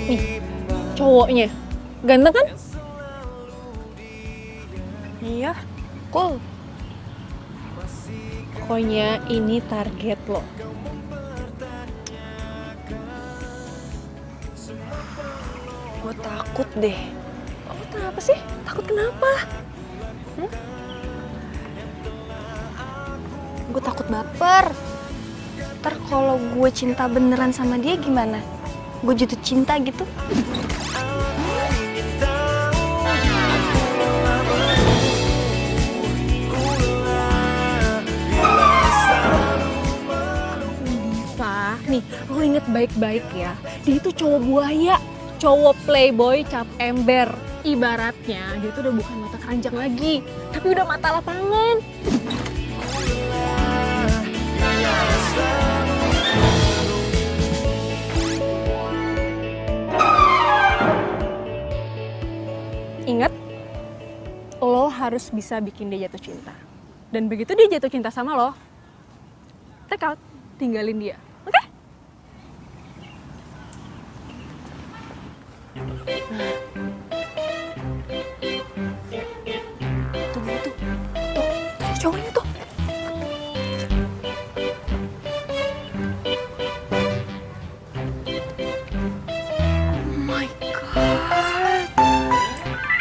Nih, cowoknya. Ganteng kan? Iya, cool. Pokoknya ini target lo. Gue takut deh. Lo kenapa sih? Takut kenapa? Gue takut baper. Ntar kalau gue cinta beneran sama dia gimana? Gue jatuh cinta gitu. Diva, nih lo inget baik-baik ya. Dia itu cowok buaya, cowok playboy cap ember. Ibaratnya dia itu udah bukan mata keranjang lagi, tapi udah mata lapangan. Ingat, lo harus bisa bikin dia jatuh cinta. Dan begitu dia jatuh cinta sama lo, take out, tinggalin dia. Oke? Tuh, tuh. Tuh, cowoknya tuh. Oh my God.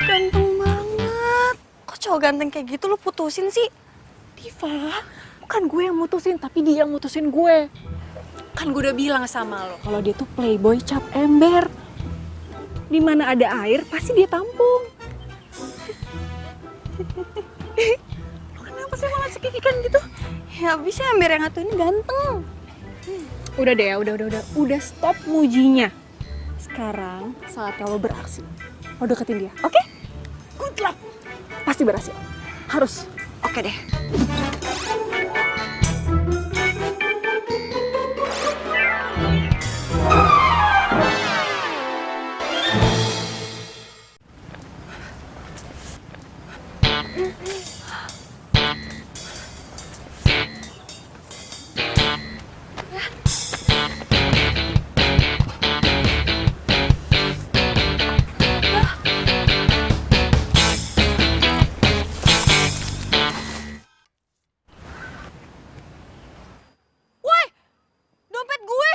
Ganteng banget. Kok cowok ganteng kayak gitu lo putusin sih? Diva, bukan gue yang mutusin, tapi dia yang mutusin gue. Kan gue udah bilang sama lo, kalau dia tuh playboy cap ember. Di mana ada air, pasti dia tampung. Lo kenapa sih malah cekikikan gitu? Ya bisa ember yang satu ini ganteng. Udah deh, udah stop mujinya. Sekarang saatnya lo beraksi. Lo deketin dia, oke? Good luck. Pasti berhasil. Harus. Oke deh. Dompet gue.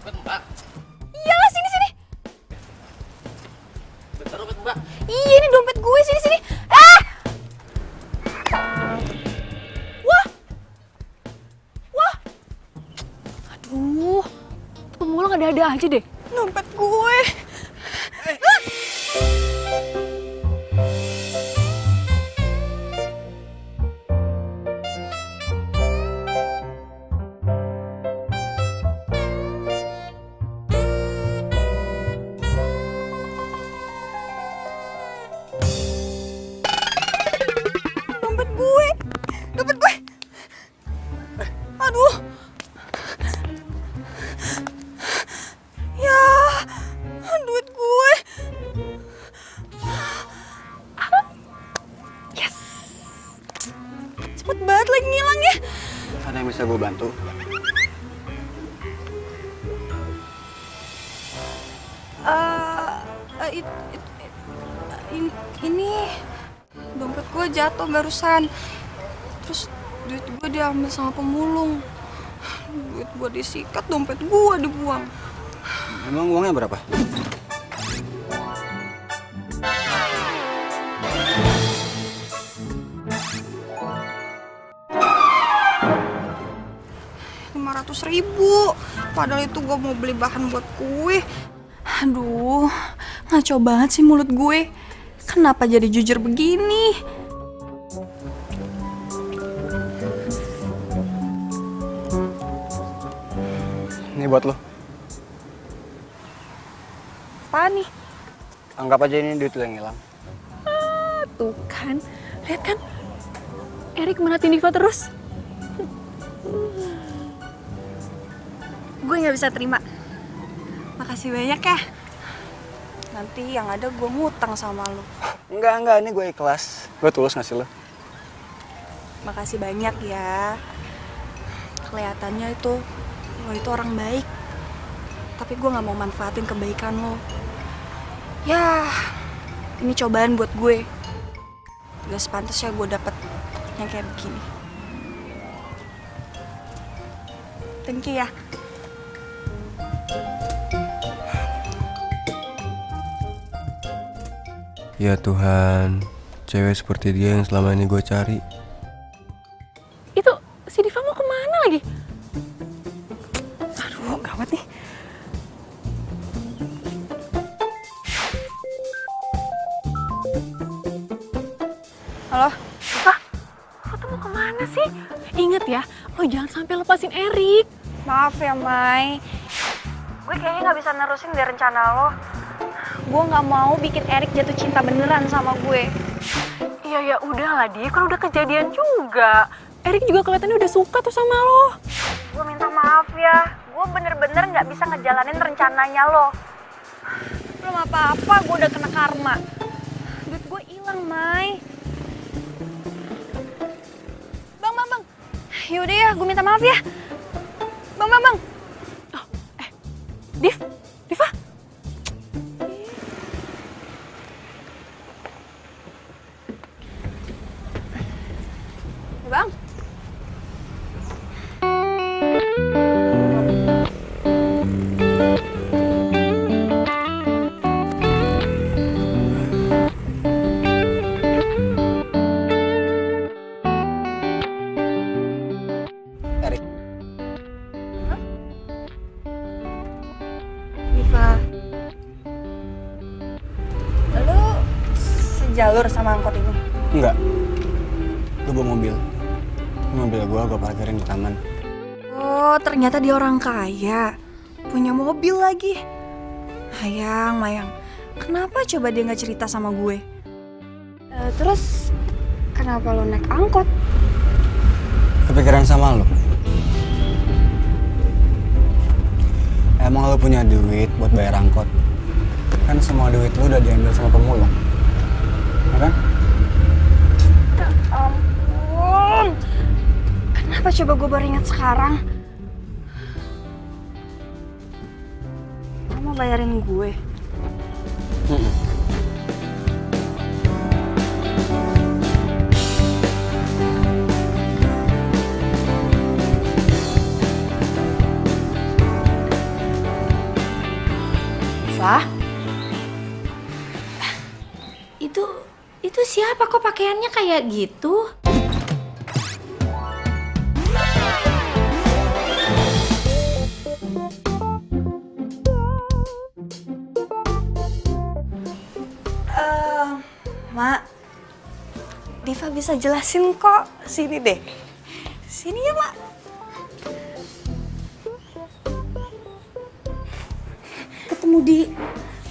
Mbak, Iyalah sini. bentar Mbak. Iya ini dompet gue sini. Ah! Wah. Aduh, pemulung ada-ada aja deh. Dompet gue. Dompet gue. Aduh. Ya, duit gue. Yes. Cepet banget lagi ngilangnya. Ada yang bisa gue bantu? Ini dompet gue jatuh barusan. Terus duit gue diambil sama pemulung. Duit gue disikat, dompet gue dibuang. Emang uangnya berapa? Rp500.000. Padahal itu gue mau beli bahan buat kue. Aduh, ngaco banget sih mulut gue. Kenapa jadi jujur begini? Ini buat lo. Apa nih? Anggap aja ini duit lo yang hilang. Tuh kan, lihat kan, Erik merhatiin Diva terus. Gue nggak bisa terima. Makasih banyak ya. Nanti yang ada gue ngutang sama lo. Enggak, ini gue ikhlas. Gue tulus ngasih lo. Makasih banyak ya. Kelihatannya itu lo itu orang baik. tapi gue gak mau manfaatin kebaikan lo. Ya, ini cobaan buat gue. Gak sepantasnya gue dapet yang kayak begini. Thank you ya. Ya Tuhan, cewek seperti dia yang selama ini gue cari. Itu si Diva mau kemana lagi? Aduh, gawat nih. Halo? Diva, lo tuh mau kemana sih? Ingat ya, lo jangan sampai lepasin Erik. Maaf ya, Mai. Gue kayaknya gak bisa nerusin deh rencana lo. Gue gak mau bikin Erik jatuh cinta beneran sama gue. Iya ya udahlah Di, kan udah kejadian juga. Erik juga kelihatannya udah suka tuh sama lo. Gue minta maaf ya. Gue bener-bener gak bisa ngejalanin rencananya lo. Belum apa-apa, gue udah kena karma. Duit gue hilang, Mai. Bang. Yaudah ya, gue minta maaf ya. Bang. Oh, Diva. Bang. Erik. Diva. Lu sejalur sama angkot ini? Enggak. Gue bawa mobil. Mobil gue parkirin di taman. Oh, ternyata dia orang kaya. Punya mobil lagi. Mayang. Kenapa coba dia gak cerita sama gue? Terus kenapa lo naik angkot? Kepikiran sama lo? Emang lo punya duit buat bayar angkot? Kan semua duit lo udah diambil sama pemulung. Ya kan? Ya ampun. Kenapa coba gue baru ingat sekarang? Lo mau bayarin gue? Wah, itu siapa kok pakaiannya kayak gitu? Mak, Diva bisa jelasin kok. Sini deh. Sini ya, Mak.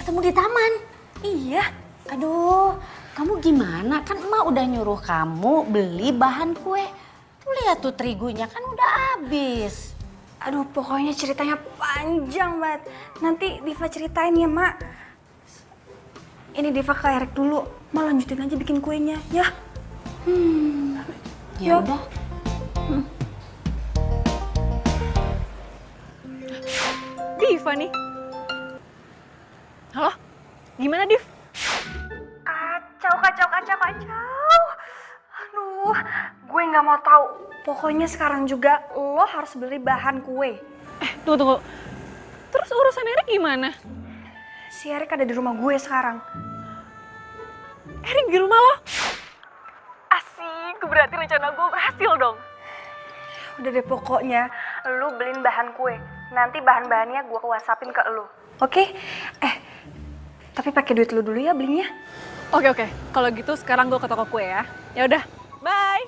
Ketemu di taman. Iya. Aduh, kamu gimana? Kan emak udah nyuruh kamu beli bahan kue. Tuh lihat tuh terigunya kan udah habis. Aduh, pokoknya ceritanya panjang banget. Nanti Diva ceritain ya, Mak. Ini Diva ke Erik dulu. Mak lanjutin aja bikin kuenya, ya. Ya udah. Diva nih. Halo? Gimana, Div? Kacau. Aduh, gue nggak mau tahu. Pokoknya sekarang juga lo harus beli bahan kue. Tunggu. Terus urusan Erik gimana? Si Erik ada di rumah gue sekarang. Erik di rumah lo? Asik, berarti rencana gue berhasil dong. Udah deh, pokoknya lo beliin bahan kue. Nanti bahan-bahannya gue WhatsAppin ke lo. Oke? Tapi pakai duit lo dulu ya belinya. Oke. Kalau gitu sekarang gue ke toko kue ya. Ya udah, bye.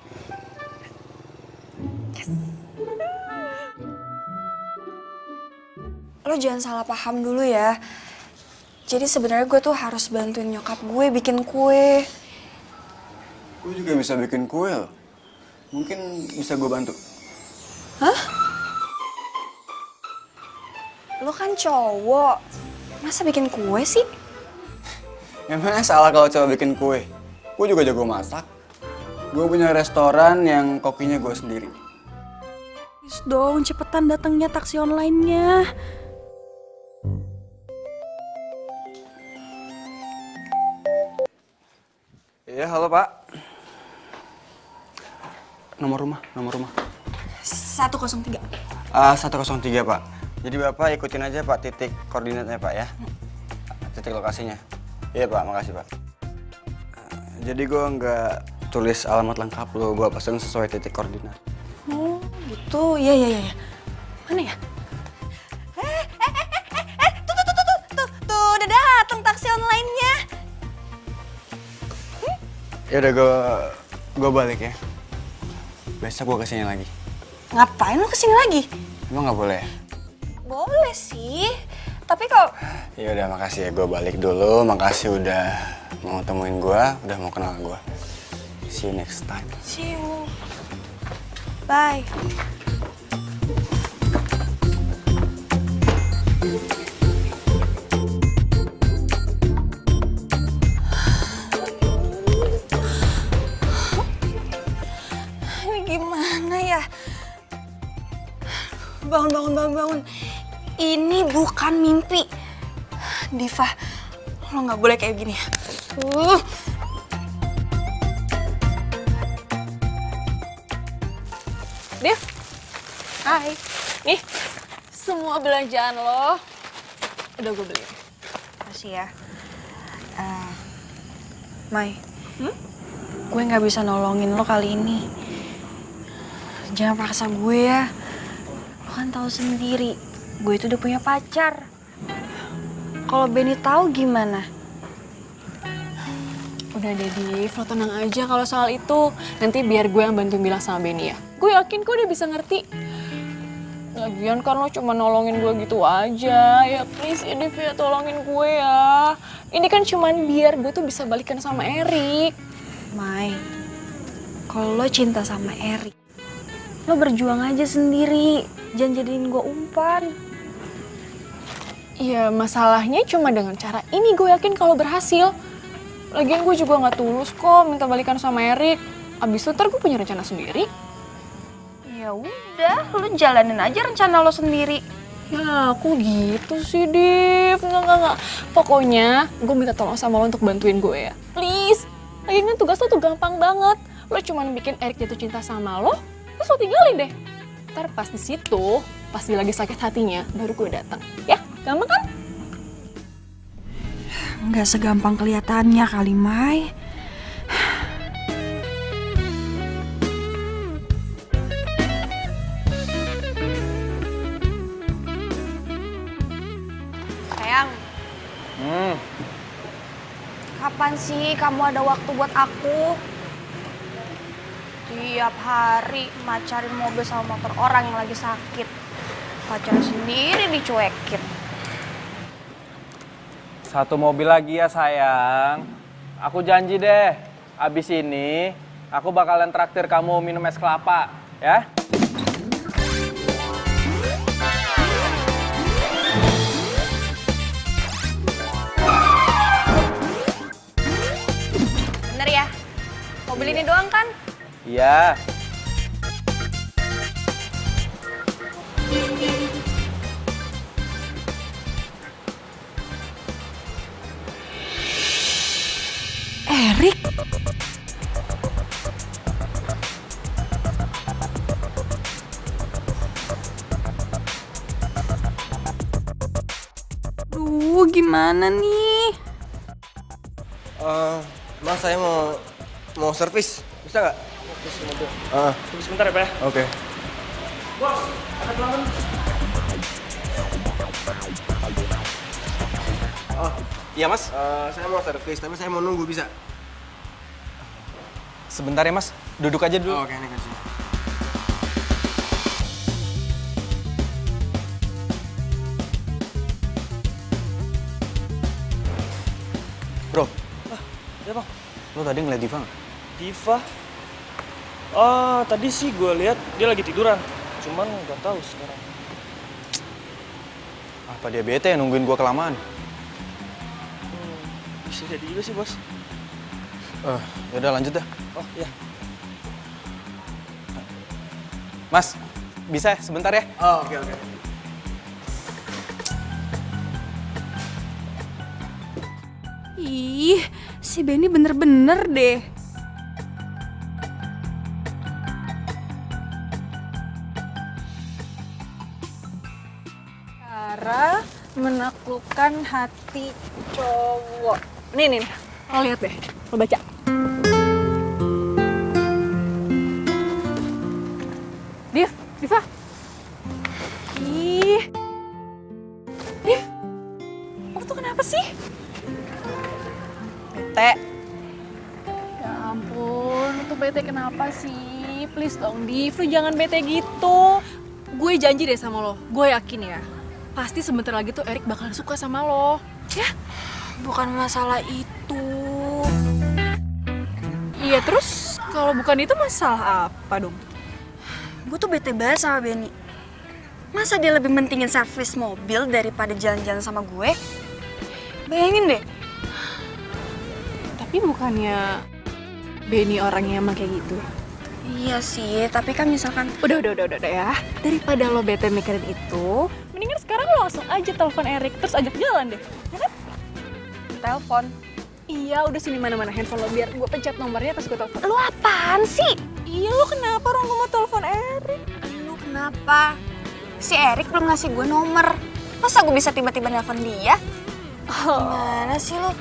Lo jangan salah paham dulu ya. Jadi sebenarnya gue tuh harus bantuin nyokap gue bikin kue. Gue juga bisa bikin kue loh. Mungkin bisa gue bantu. Hah? Lo kan cowok. Masa bikin kue sih? Emangnya salah kalau cowok bikin kue? Gue juga jago masak. Gue punya restoran yang kokinya gue sendiri. Please dong, cepetan datangnya taksi online-nya. Ya, halo Pak. Nomor rumah. 103. 103 Pak. Jadi Bapak ikutin aja Pak titik koordinatnya Pak ya. Titik lokasinya. Iya Pak, makasih Pak. Jadi gue nggak tulis alamat lengkap lo, gue pasang sesuai titik koordinat. Oh, gitu. Iya. Mana ya? Tuh, udah datang taksi online-nya. Ya udah gue balik ya. Besok gue kesini lagi. Ngapain lu kesini lagi? Emang nggak boleh? Boleh sih, tapi kok... Ya udah makasih ya, gue balik dulu. Makasih udah mau temuin gue, udah mau kenal gue. See you next time. See you. Bye. Ini gimana ya? Bangun. Ini bukan mimpi. Diva, lo nggak boleh kayak gini. Dev, hai. Nih, semua belanjaan lo udah gue beli. Makasih ya. Mai, gue nggak bisa nolongin lo kali ini. Jangan paksa gue ya. Lo kan tahu sendiri, gue itu udah punya pacar. Kalau Benny tahu gimana? Udah deh, Div, lo tenang aja kalau soal itu. Nanti biar gue yang bantuin bilang sama Benny ya. Gue yakin kok dia bisa ngerti. Lagian kan lo cuma nolongin gue gitu aja. Ya please ya, Div, ya tolongin gue ya. Ini kan cuman biar gue tuh bisa balikan sama Erik. Mai, kalau lo cinta sama Erik, lo berjuang aja sendiri. Jangan jadiin gue umpan. Ya masalahnya cuma dengan cara ini gue yakin kalau berhasil. Lagian gue juga gak tulus kok minta balikan sama Erik. Abis itu ntar gue punya rencana sendiri. Ya udah, lo jalanin aja rencana lo sendiri. Ya aku gitu sih, Div. Enggak. Pokoknya gue minta tolong sama lo untuk bantuin gue ya. Please. Lagian kan tugas lo tuh gampang banget. Lo cuma bikin Erik jatuh cinta sama lo, terus lo tinggalin deh. Ntar pas di situ, pas dia lagi sakit hatinya, baru gue datang. Ya, gampang kan? Nggak segampang kelihatannya kali, Mai. Sayang. Kapan sih kamu ada waktu buat aku? Tiap hari macarin mobil sama motor orang yang lagi sakit. Pacar sendiri dicuekin. Satu mobil lagi ya sayang. Aku janji deh, abis ini aku bakalan traktir kamu minum es kelapa, ya? Bener ya? Mobil ini doang kan? Iya. Erik? Duh, gimana nih? Mas, saya mau servis, bisa nggak? Servis mobil. Tunggu sebentar ya, Pak. Oke. Bos, ada pelanggan. Oh, Iya Mas. saya mau servis, tapi saya mau nunggu, bisa? Sebentar ya Mas, duduk aja dulu. Oke, ini kasih. Bro, Ya, Bang. lo tadi ngeliat Diva nggak? Diva? Oh, tadi sih gue lihat dia lagi tiduran. Cuman nggak tahu sekarang. Apa dia bete ya nungguin gua kelamaan? Bisa jadi juga sih, Bos. Yaudah lanjut dah. Oh, iya. Mas, bisa ya sebentar ya? Oh, oke. Ih, Si Benny bener-bener deh. Cara menaklukkan hati cowok. Nih, lo lihat deh, lo baca. Diva. Ih. Div, lo tuh kenapa sih? Bete. Ya ampun, lo tuh bete kenapa sih? Please dong, Div, lo jangan bete gitu. Gue janji deh sama lo, gue yakin ya. Pasti sebentar lagi tuh Erik bakal suka sama lo. Ya? Bukan masalah itu. Iya, terus kalau bukan itu masalah apa dong? Gue tuh bete banget sama Benny. Masa dia lebih mentingin servis mobil daripada jalan-jalan sama gue? Bayangin deh. Tapi bukannya Benny orangnya emang kayak gitu? Iya sih, tapi kan misalkan... Udah ya. Daripada lo bete mikirin itu, mendingan sekarang lo langsung aja telepon Erik, terus ajak jalan deh. Ya kan? telepon. Iya, udah sini mana-mana handphone lo, biar gue pencet nomornya pas gue telepon. Lu apaan sih? Iya, lo kenapa orang gue mau telepon Erik? Lu kenapa? Si Erik belum ngasih gue nomor. Masa gue bisa tiba-tiba nelfon dia? Gimana sih lu?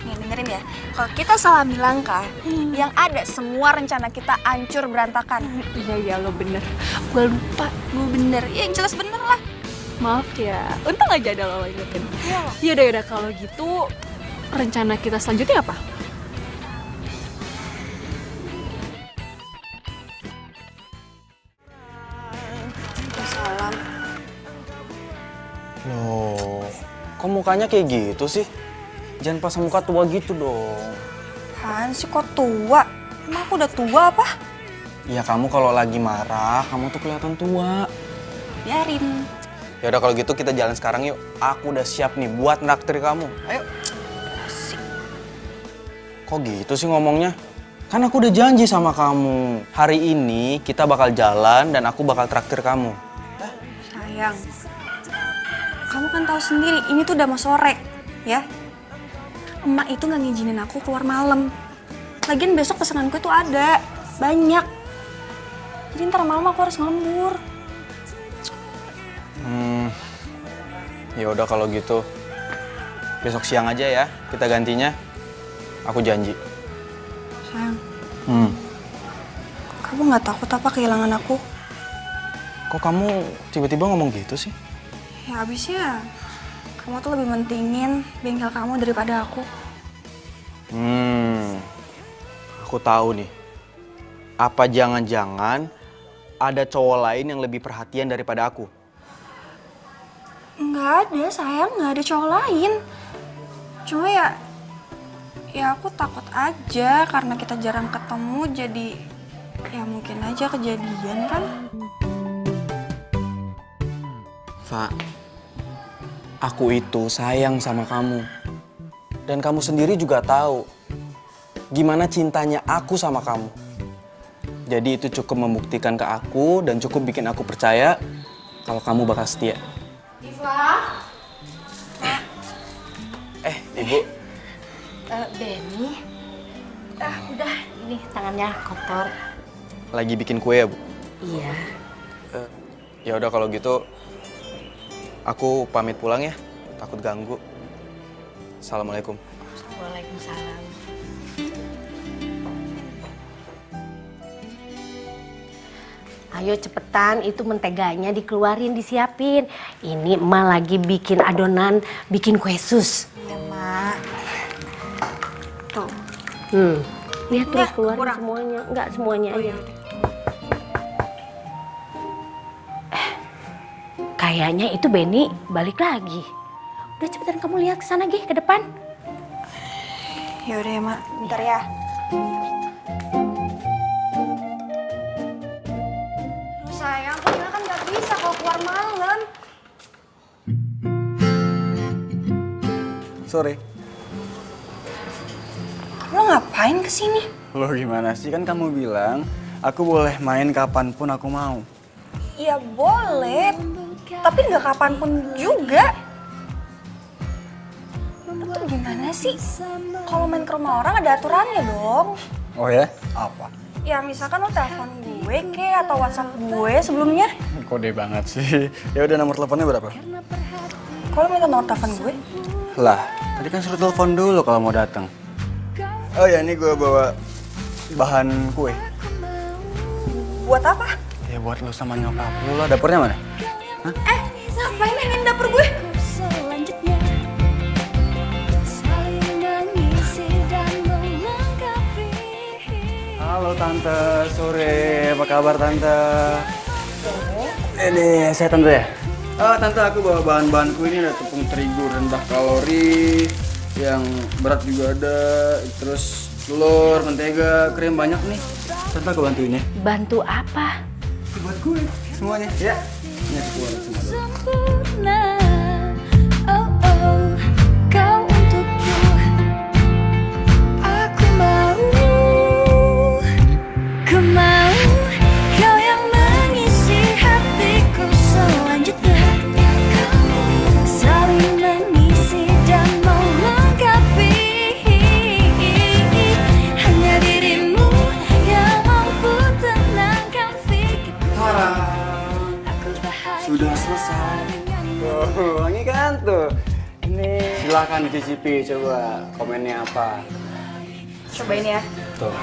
Nih dengerin ya, kalau kita salah melangkah, yang ada semua rencana kita hancur berantakan. Iya, lo bener. Gue lupa. Gue bener, ya yang jelas bener lah. Maaf ya, untung aja ada lo ingetin. Yaudah, kalau gitu rencana kita selanjutnya apa? Salam. Loh, kok mukanya kayak gitu sih? Jangan pasang muka tua gitu dong. Apaan sih kok tua? Emang aku udah tua apa? Ya kamu kalau lagi marah, kamu tuh kelihatan tua. Biarin. Ya udah kalau gitu kita jalan sekarang yuk. Aku udah siap nih buat naktir kamu. Ayo. Kok gitu sih ngomongnya? Kan aku udah janji sama kamu. Hari ini kita bakal jalan dan aku bakal traktir kamu. Sayang, kamu kan tahu sendiri ini tuh udah mau sore, ya. Emak itu nggak ngizinin aku keluar malam. Lagian besok pesananku tuh ada banyak. Jadi ntar malam aku harus ngelembur. Ya udah kalau gitu. Besok siang aja ya kita gantinya. Aku janji. Sayang, kamu nggak takut apa kehilangan aku? Kok kamu tiba-tiba ngomong gitu sih? Ya abisnya kamu tuh lebih mentingin bengkel kamu daripada aku. Aku tahu nih. Apa jangan-jangan ada cowok lain yang lebih perhatian daripada aku? Nggak ada sayang, nggak ada cowok lain. Cuma ya aku takut aja karena kita jarang ketemu jadi ya mungkin aja kejadian kan. Fa, aku itu sayang sama kamu. Dan kamu sendiri juga tahu gimana cintanya aku sama kamu. Jadi itu cukup membuktikan ke aku dan cukup bikin aku percaya kalau kamu bakal setia. Ibu. Benny. Udah, ini tangannya kotor. Lagi bikin kue ya, Bu? Iya. Ya udah kalau gitu aku pamit pulang ya. Takut ganggu. Assalamualaikum. Waalaikumsalam. Ayo cepetan, itu menteganya dikeluarin, disiapin. Ini emak lagi bikin adonan, bikin kue sus. Iya mak. Tuh. Lihat tuh, Enggak, keluarin kurang. semuanya. Enggak, semuanya aja. Kayaknya itu Benny balik lagi. Udah cepetan kamu lihat ke sana Gi, ke depan. Ya udah ya mak, bentar ya. Duh, sayang, Kamila kan nggak bisa kalau keluar malam. Sore. Lo ngapain kesini? Lo gimana sih? Kan kamu bilang aku boleh main kapanpun aku mau. Ya boleh, tapi nggak kapanpun juga. Lu tuh gimana sih? Kalau main ke rumah orang ada aturannya dong. Oh ya? Apa? Ya misalkan lu telepon gue atau WhatsApp gue sebelumnya. Kode banget sih. Ya udah, nomor teleponnya berapa? Kalau minta nomor telepon gue, Lah, tadi kan suruh telepon dulu kalau mau datang. Oh ya, ini gue bawa bahan kue. buat apa? Ya buat lu sama nyokap lu lah. Dapurnya mana? Ngapain nanyain dapur gue? Halo Tante, sore. Apa kabar Tante? Ini saya Tante ya? Oh Tante, aku bawa bahan-bahan kue ini. Ada tepung terigu rendah kalori, yang berat juga ada, terus telur, mentega, krim banyak nih. Tante aku bantuin ya. Bantu apa? Buat kue semuanya ya. Ini aku buat semua. Sempurna, oh oh, kau untukku. Aku mau, kau yang mengisi hatiku selanjutnya. Saling mengisi dan melengkapi. Hanya dirimu yang mampu tenangkan pikirku. Aku bahagia. Sudah selesai. Oh, wangi kan tuh. Ini silakan dicicipi, coba komennya apa. Cobain ya. Tuh.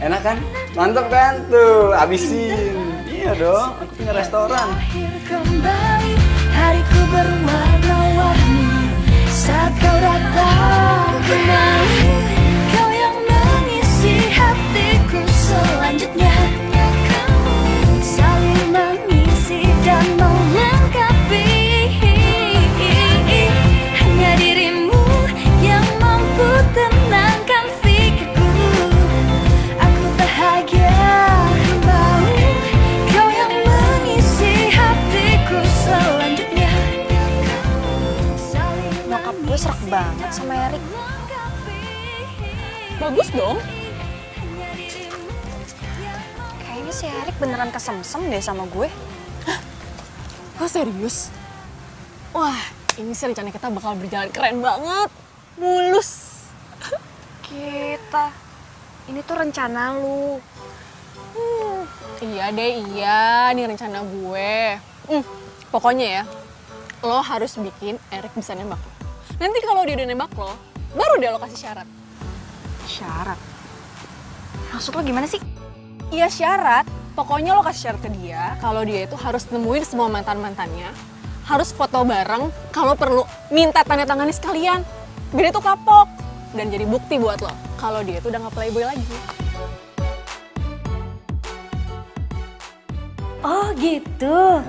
Enak kan? Mantap kan tuh, habisin. Iya dong, aku punya restoran. Akhir kembali hariku berwarna-warni saat kau datang kembali. Kau yang mengisi hatiku selanjutnya. Saling mengisi dan melengkapi. Hanya dirimu yang mampu tenangkan pikirku. Aku bahagia kembali. Kau yang mengisi hatiku selanjutnya. Nyokap gue serak banget sama Erik. Bagus dong. Kayaknya si Erik beneran kesemsem deh sama gue. Oh serius? Wah, ini sih rencana kita bakal berjalan keren banget. Mulus. Kita, ini tuh rencana lu. Iya deh, iya. Ini rencana gue. Pokoknya ya, lo harus bikin Erik bisa nembak lo. Nanti kalau dia udah nembak lo, baru dia lo kasih syarat. Syarat? Maksud lo gimana sih? Iya syarat. Pokoknya lo kasih syarat ke dia kalau dia itu harus nemuin semua mantan-mantannya, harus foto bareng, kalau perlu minta tanda tangannya sekalian. Biar itu kapok dan jadi bukti buat lo kalau dia itu udah nggak playboy lagi. Oh gitu.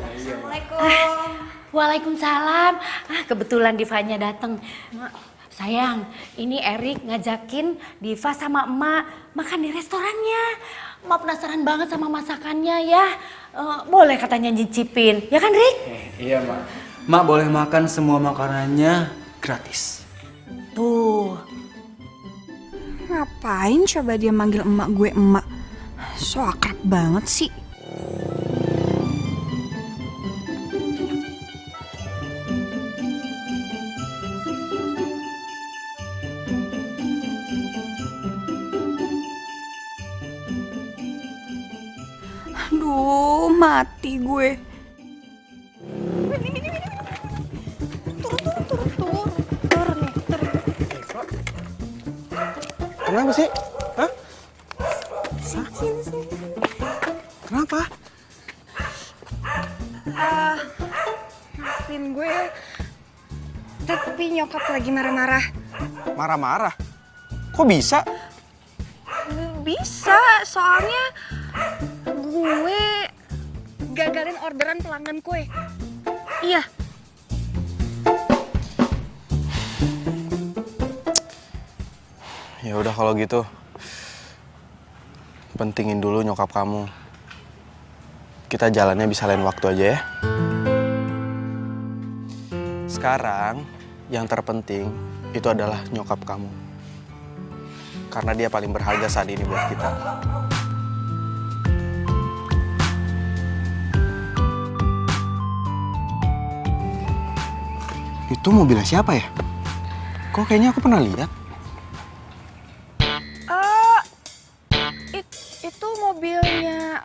Waalaikumsalam. Kebetulan Divanya datang. Sayang, ini Erik ngajakin Diva sama emak makan di restorannya. Emak penasaran banget sama masakannya ya. Boleh katanya nyicipin, ya kan Rik? Iya, Mak. Mak boleh makan semua makanannya gratis. Tuh. Ngapain coba dia manggil emak gue emak? So akrab banget sih. Aduh, mati gue. Kenapa sih? Hah? Kenapa? Maafin gue. Tapi nyokap lagi marah-marah. Marah-marah? Kok bisa? Bisa, soalnya gue gagalin orderan pelanggan kue. Iya. Ya udah kalau gitu, pentingin dulu nyokap kamu. Kita jalannya bisa lain waktu aja ya. Sekarang yang terpenting itu adalah nyokap kamu. Karena dia paling berharga saat ini buat kita. Itu mobilnya siapa ya? Kok kayaknya aku pernah lihat? Itu mobilnya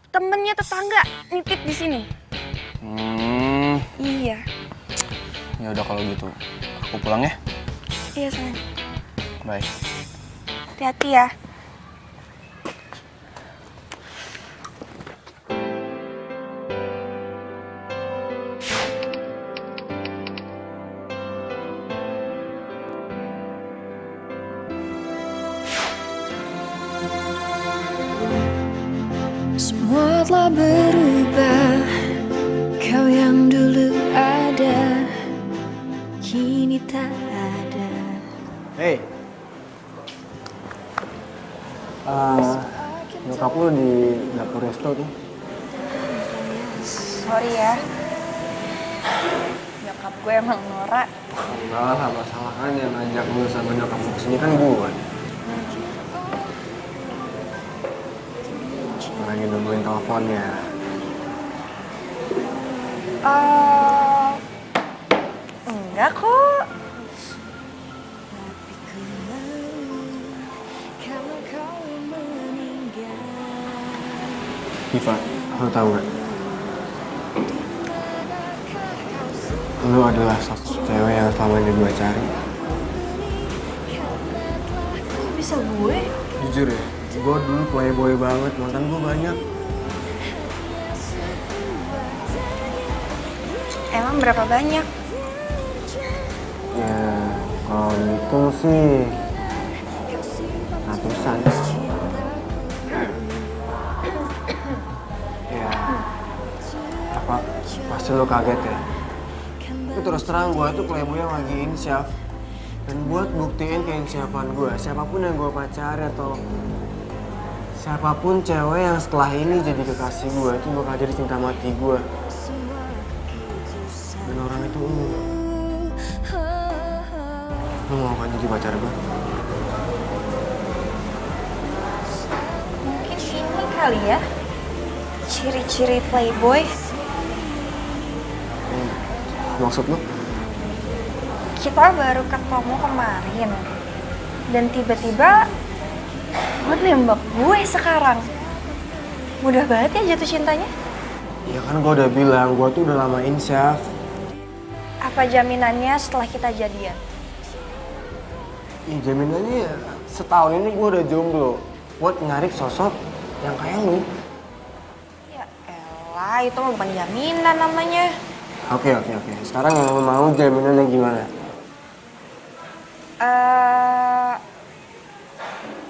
temennya tetangga nitip di sini. Iya. Ya udah kalau gitu, aku pulang ya. Iya sayang. Bye. Hati-hati ya. Semua telah berubah, kau yang dulu ada, kini tak ada. Hey. Nyokap lu di dapur resto tuh. Sorry ya. Nyokap gue emang norak. Enggak lah, masalah kan yang ngajak lu sama nyokap lu kesini kan gue. Lagi nungguin teleponnya. Enggak kok. Diva, lu tahu gak? Lu adalah sosok cewek yang selama ini gue cari. Kok bisa gue? Jujur ya, gue dulu playboy banget, mantan gue banyak. Emang berapa banyak? Ya, kalau gitu sih ratusan. Ya, apa pasti lo kaget ya? Tapi terus terang gue tuh playboy yang lagi insyaf. Dan buat buktiin keinsyafan gue, siapapun yang gue pacari atau siapapun cewek yang setelah ini jadi kekasih gue itu bakal jadi cinta mati gue. Dan orang itu lu mau kan jadi pacar gue? Mungkin ini kali ya. Ciri-ciri playboy. Maksud lu? Kita baru ketemu kemarin. Dan tiba-tiba lo nembak gue sekarang. Mudah banget ya jatuh cintanya. Ya kan gue udah bilang, gue tuh udah lama insyaf. Apa jaminannya setelah kita jadian? Ih, jaminannya ya setahun ini gue udah jomblo buat nyari sosok yang kayak lu. Ya elah, itu mah bukan jaminan namanya. Oke. Sekarang yang lu mau jaminannya gimana?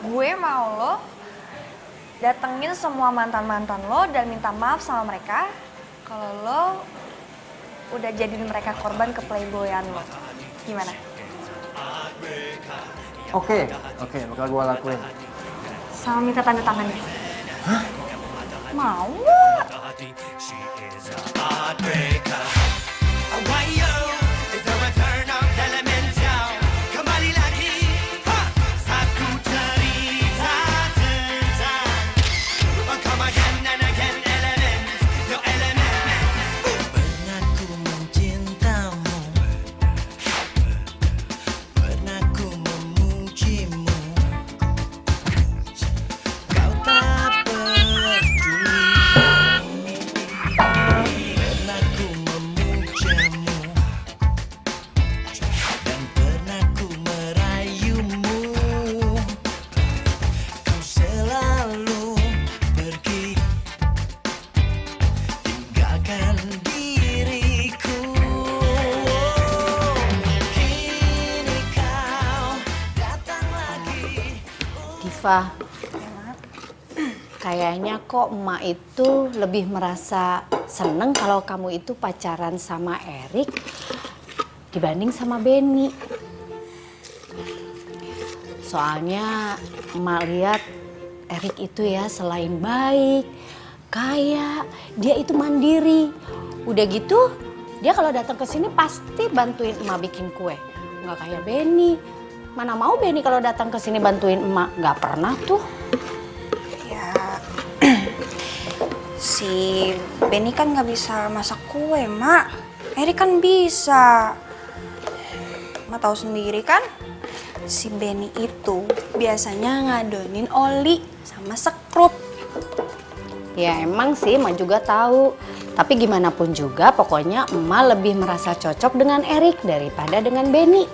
Gue mau lo datengin semua mantan-mantan lo dan minta maaf sama mereka kalau lo udah jadiin mereka korban ke playboyan lo. Gimana? Oke, bakal gue lakuin. Sama minta tanda tangannya. Hah? Mau nggak? Diva, kayaknya kok emak itu lebih merasa seneng kalau kamu itu pacaran sama Erik dibanding sama Benny. Soalnya emak lihat Erik itu ya selain baik, kaya, dia itu mandiri. Udah gitu, dia kalau datang ke sini pasti bantuin emak bikin kue. Nggak kayak Benny. Mana mau Benny kalau datang ke sini bantuin emak, nggak pernah tuh. Ya, si Benny kan nggak bisa masak kue, Mak. Erik kan bisa. Ma tahu sendiri kan, si Benny itu biasanya ngadonin oli sama sekrup. Ya emang sih emak juga tahu. Tapi gimana pun juga pokoknya emak lebih merasa cocok dengan Erik daripada dengan Benny.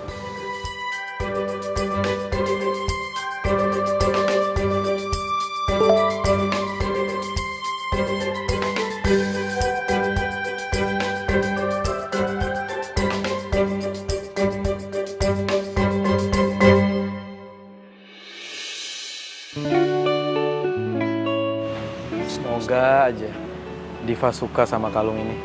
Semoga aja Diva suka sama kalung ini.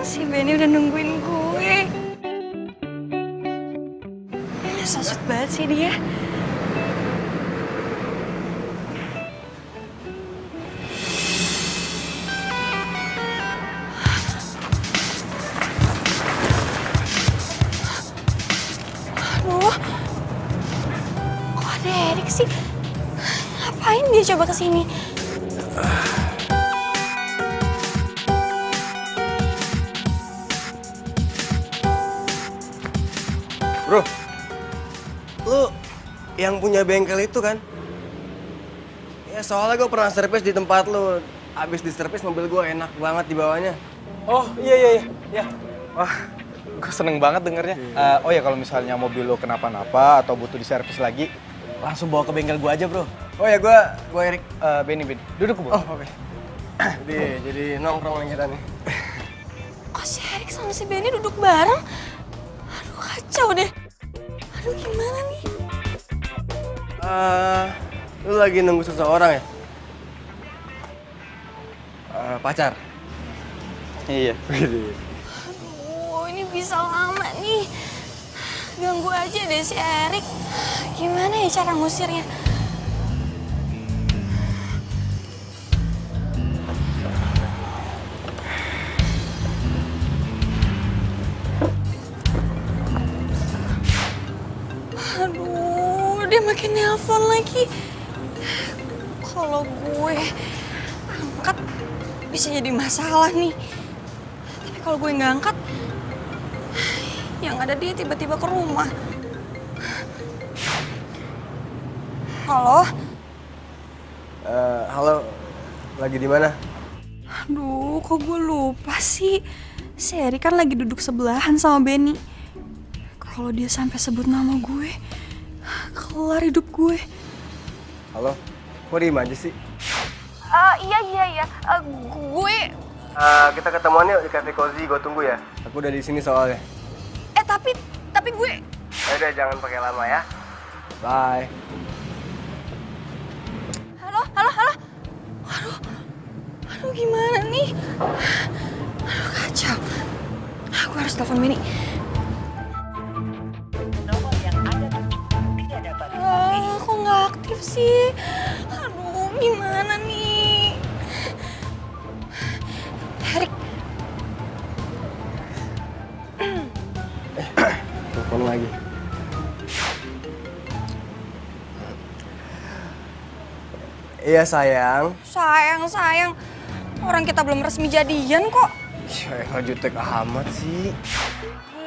Si Benny udah nungguin gue. So sweet banget sih dia. Aduh, kok ada Erik sih? Ngapain dia coba kesini? Bro, lu yang punya bengkel itu kan? Ya soalnya gue pernah servis di tempat lu. Abis di servis mobil gue enak banget di bawahnya. Oh iya. Wah, gue seneng banget dengernya. Oh ya kalau misalnya mobil lo kenapa-napa atau butuh diservis lagi, langsung bawa ke bengkel gue aja bro. Oh ya gue Erik. Benny, duduk ke bawah. Oh oke. Jadi nongkrong lagi kita nih. Kok si Erik sama si Benny duduk bareng? Aduh kacau deh. Aduh gimana nih? Lu lagi nunggu seseorang ya? Pacar? Iya. Aduh ini bisa lama nih. Ganggu aja deh si Erik. Gimana ya cara ngusirnya? Aduh, dia makin nelpon lagi. Kalau gue angkat bisa jadi masalah nih. Tapi kalau gue nggak angkat, yang ada dia tiba-tiba ke rumah. Halo? Halo, lagi di mana? Aduh, kok gue lupa sih. Si Erik kan lagi duduk sebelahan sama Benny. Kalau dia sampai sebut nama gue, kelar hidup gue. Halo, kok diem aja sih? Iya. Gue... Kita ketemuan yuk di Cafe Cozy, gue tunggu ya. Aku udah di sini soalnya. Tapi gue... Udah jangan pakai lama ya. Bye. Halo? Aduh gimana nih? Aduh kacau. Aku harus telepon Benny. Kok nggak aktif sih? Aduh gimana nih? Erik. Telepon lagi. Iya sayang. Sayang. Orang kita belum resmi jadian kok. Ya jutek amat sih.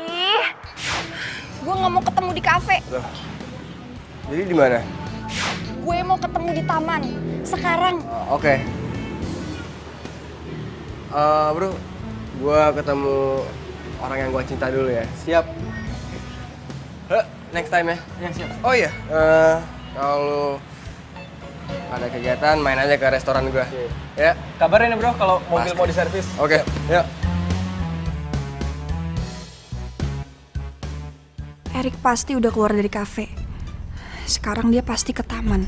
Ih, gue nggak mau ketemu di kafe. Loh. Jadi di mana? Gue mau ketemu di taman. Sekarang. Oke. Bro, gue ketemu orang yang gue cinta dulu ya. Siap. Next time ya. Ya siap. Oh iya, kalau ada kegiatan main aja ke restoran gue. Ya. Kabarin ya bro kalau mobil Pasti. mau diservis. Oke. Yuk. Erik pasti udah keluar dari kafe. Sekarang dia pasti ke taman.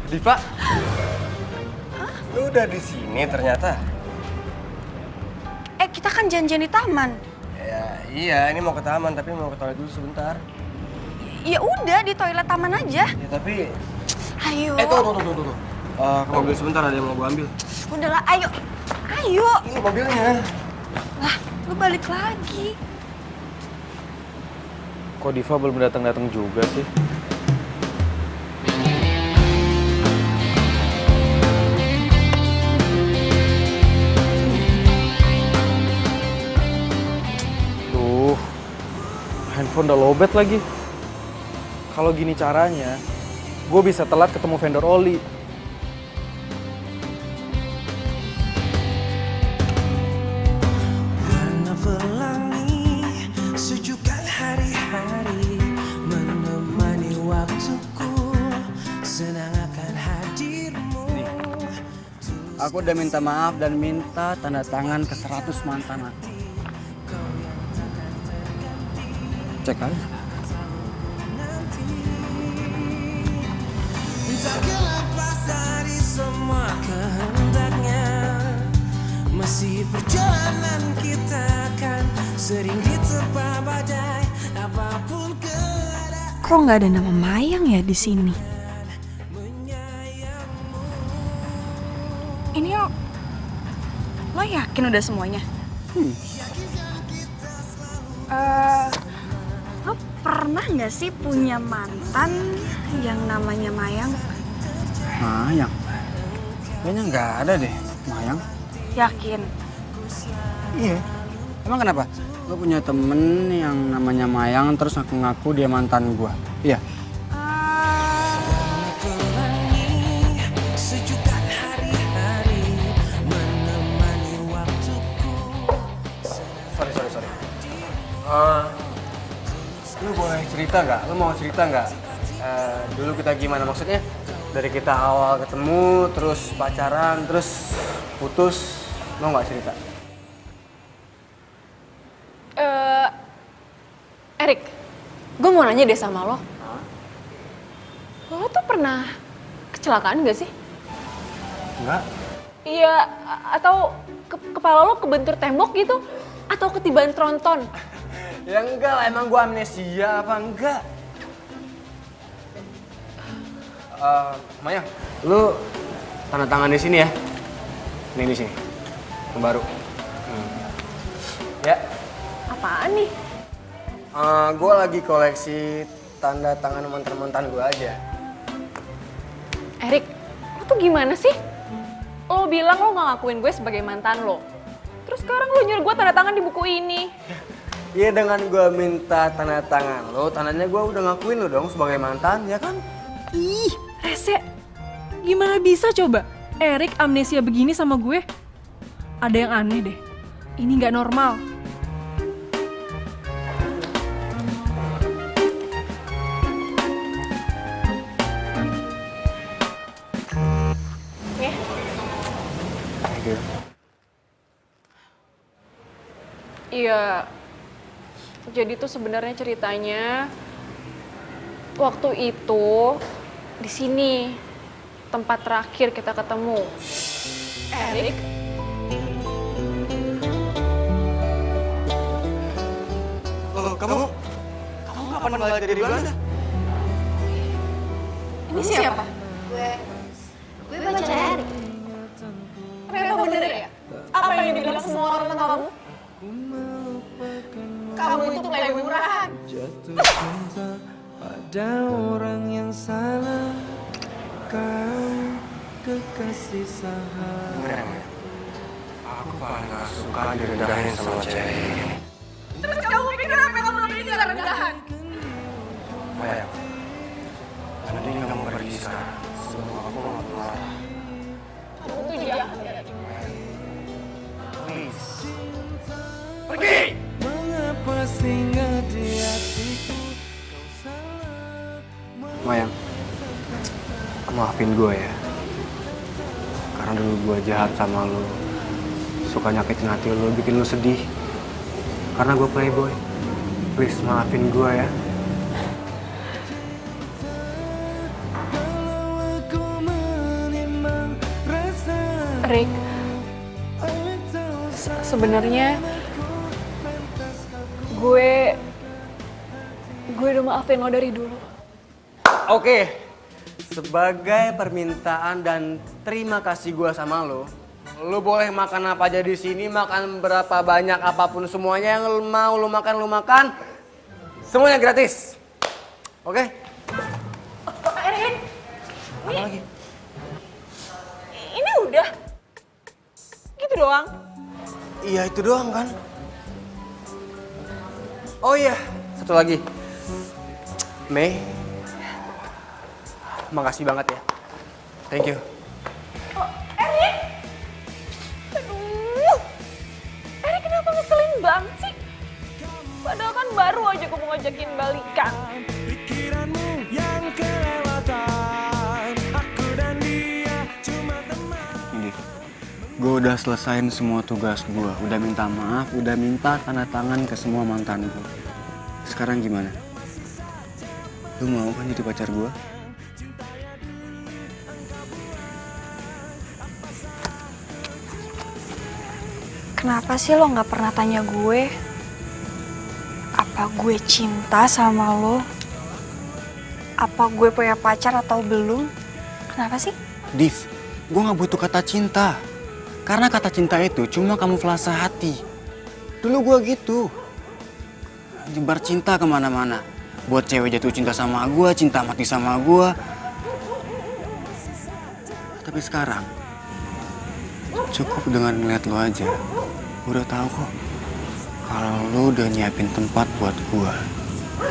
Diva. Lu udah di sini ternyata. Kita kan janjian di taman. Ya, iya, ini mau ke taman tapi mau ke toilet dulu sebentar. Ya udah di toilet taman aja. Ya tapi Ayo. tunggu. Ke mobil sebentar ada yang mau gue ambil. Udahlah, ayo. Ini mobilnya. Lah, lu balik lagi. Kok Diva belum datang-datang juga sih? Duh, handphone udah lowbat lagi. Kalau gini caranya, gue bisa telat ketemu vendor oli. Warna pelangi, sejukkan hari-hari, menemani waktuku, senang akan hadirmu. Aku udah minta maaf dan minta tanda tangan ke 100 mantan aku. Cek aja. Tak lepas dari semua kehendaknya, masih perjalanan kita akan sering diterpa badai apapun keadaan. Kok nggak ada nama Mayang ya di sini? Ini lo yakin udah semuanya? Lo pernah nggak sih punya mantan yang namanya Mayang? Mayang? Kayaknya nggak ada deh, Mayang. Yakin? Iya. Emang kenapa? Gue punya temen yang namanya Mayang terus ngaku-ngaku dia mantan gue. Iya. Sejukkan hari-hari, menemani waktuku. Sorry. Lu boleh cerita nggak? Lu mau cerita nggak? Dulu kita gimana maksudnya? Dari kita awal ketemu, terus pacaran, terus putus, mau nggak cerita? Erik, gue mau nanya deh sama lo. Lo tuh pernah kecelakaan gak sih? Enggak. Iya, atau kepala lo kebentur tembok gitu? Atau ketibaan tronton? Ya enggak lah, emang gua amnesia apa enggak? Mayang, lu tanda tangan di sini ya. Nih di sini, yang baru. Ya. Apaan nih? Gue lagi koleksi tanda tangan mantan-mantan gue aja. Erik, lo tuh gimana sih? Lo bilang lo gak ngakuin gue sebagai mantan lo. Terus sekarang lo nyuruh gue tanda tangan di buku ini. Iya, dengan gue minta tanda tangan lo, tandanya gue udah ngakuin lo dong sebagai mantan, ya kan? Ih, rese. Gimana bisa coba? Erik amnesia begini sama gue? Ada yang aneh deh. Ini nggak normal. Iya, jadi tuh sebenarnya ceritanya waktu itu di sini tempat terakhir kita ketemu. Erik, Oh, kamu kapan balik dari Belanda? ini siapa? Gue pacar Erik. Ternyata bener ya? Apa yang dibilang semua orang tentang kamu? Kamu itu playboy murahan. Jatuh cinta pada orang yang salah. Kau kekasih sahabat. Aku paling gak suka direndahin sama cewek ini. Terus kamu pikir apa yang kamu lakuin ini rendahan? Mayang, mending kamu pergi sekarang. Semua aku gak marah. Kamu tuh jahat ya. Please. Mengapa singgah di hatiku? Kau salah. Mayang, maafin gue ya. Karena dulu gue jahat sama lo. Suka nyakitin hati lo, bikin lo sedih. Karena gue playboy. Please maafin gue ya. Rick, sebenarnya gue udah maafin lo dari dulu. Oke, sebagai permintaan dan terima kasih gue sama lo boleh makan apa aja di sini, makan berapa banyak apapun semuanya yang lo mau lo makan. Semuanya gratis. Oke? Erik, Apa lagi? ini udah gitu doang. Iya itu doang kan? Oh iya, satu lagi. Mei, makasih banget ya. Thank you. Aduh, Erik kenapa ngeselin banget sih? Padahal kan baru aja gue mau ngajakin balikan. Pikiranmu yang kelewatan, aku dan dia cuma teman. Ini, gue udah selesain semua tugas gue. Udah minta maaf, udah minta tanda tangan ke semua mantan gue. Sekarang gimana? Lu mau kan jadi pacar gue? Kenapa sih lo nggak pernah tanya gue? Apa gue cinta sama lo? Apa gue punya pacar atau belum? Kenapa sih? Div, gue gak butuh kata cinta. Karena kata cinta itu cuma kamuflase hati. Dulu gue gitu. Nyebar cinta kemana-mana. Buat cewek jatuh cinta sama gue, cinta mati sama gue. Tapi sekarang, cukup dengan ngeliat lo aja. Gue udah tahu kok. Kalau lo udah nyiapin tempat buat gue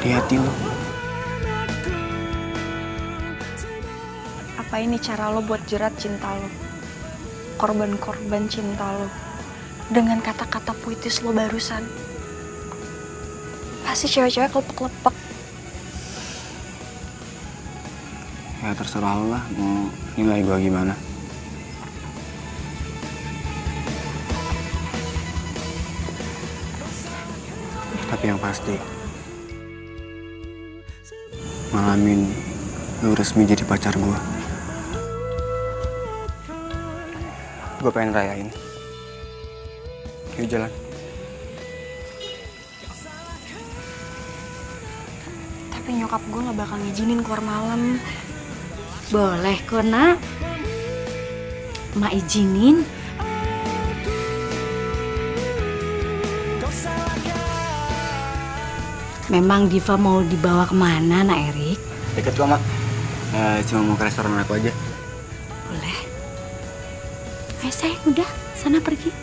di hati lo. Apa ini cara lo buat jerat cinta lo? Korban-korban cinta lo. Dengan kata-kata puitis lo barusan. Pasti cewek-cewek lepek-lepek. Ya terserah lo lah mau nilai gue gimana. Tapi yang pasti, malam ini lu resmi jadi pacar gue. Gue pengen rayain. Yuk jalan. Tapi nyokap gue gak bakal ngizinin keluar malam. Boleh kok, Nak. Mak izinin. Memang Diva mau dibawa kemana, Nak Erik? Deket kok, Mak. Cuma mau ke restoran aku aja. Boleh. Ayo sayang, udah. Sana pergi.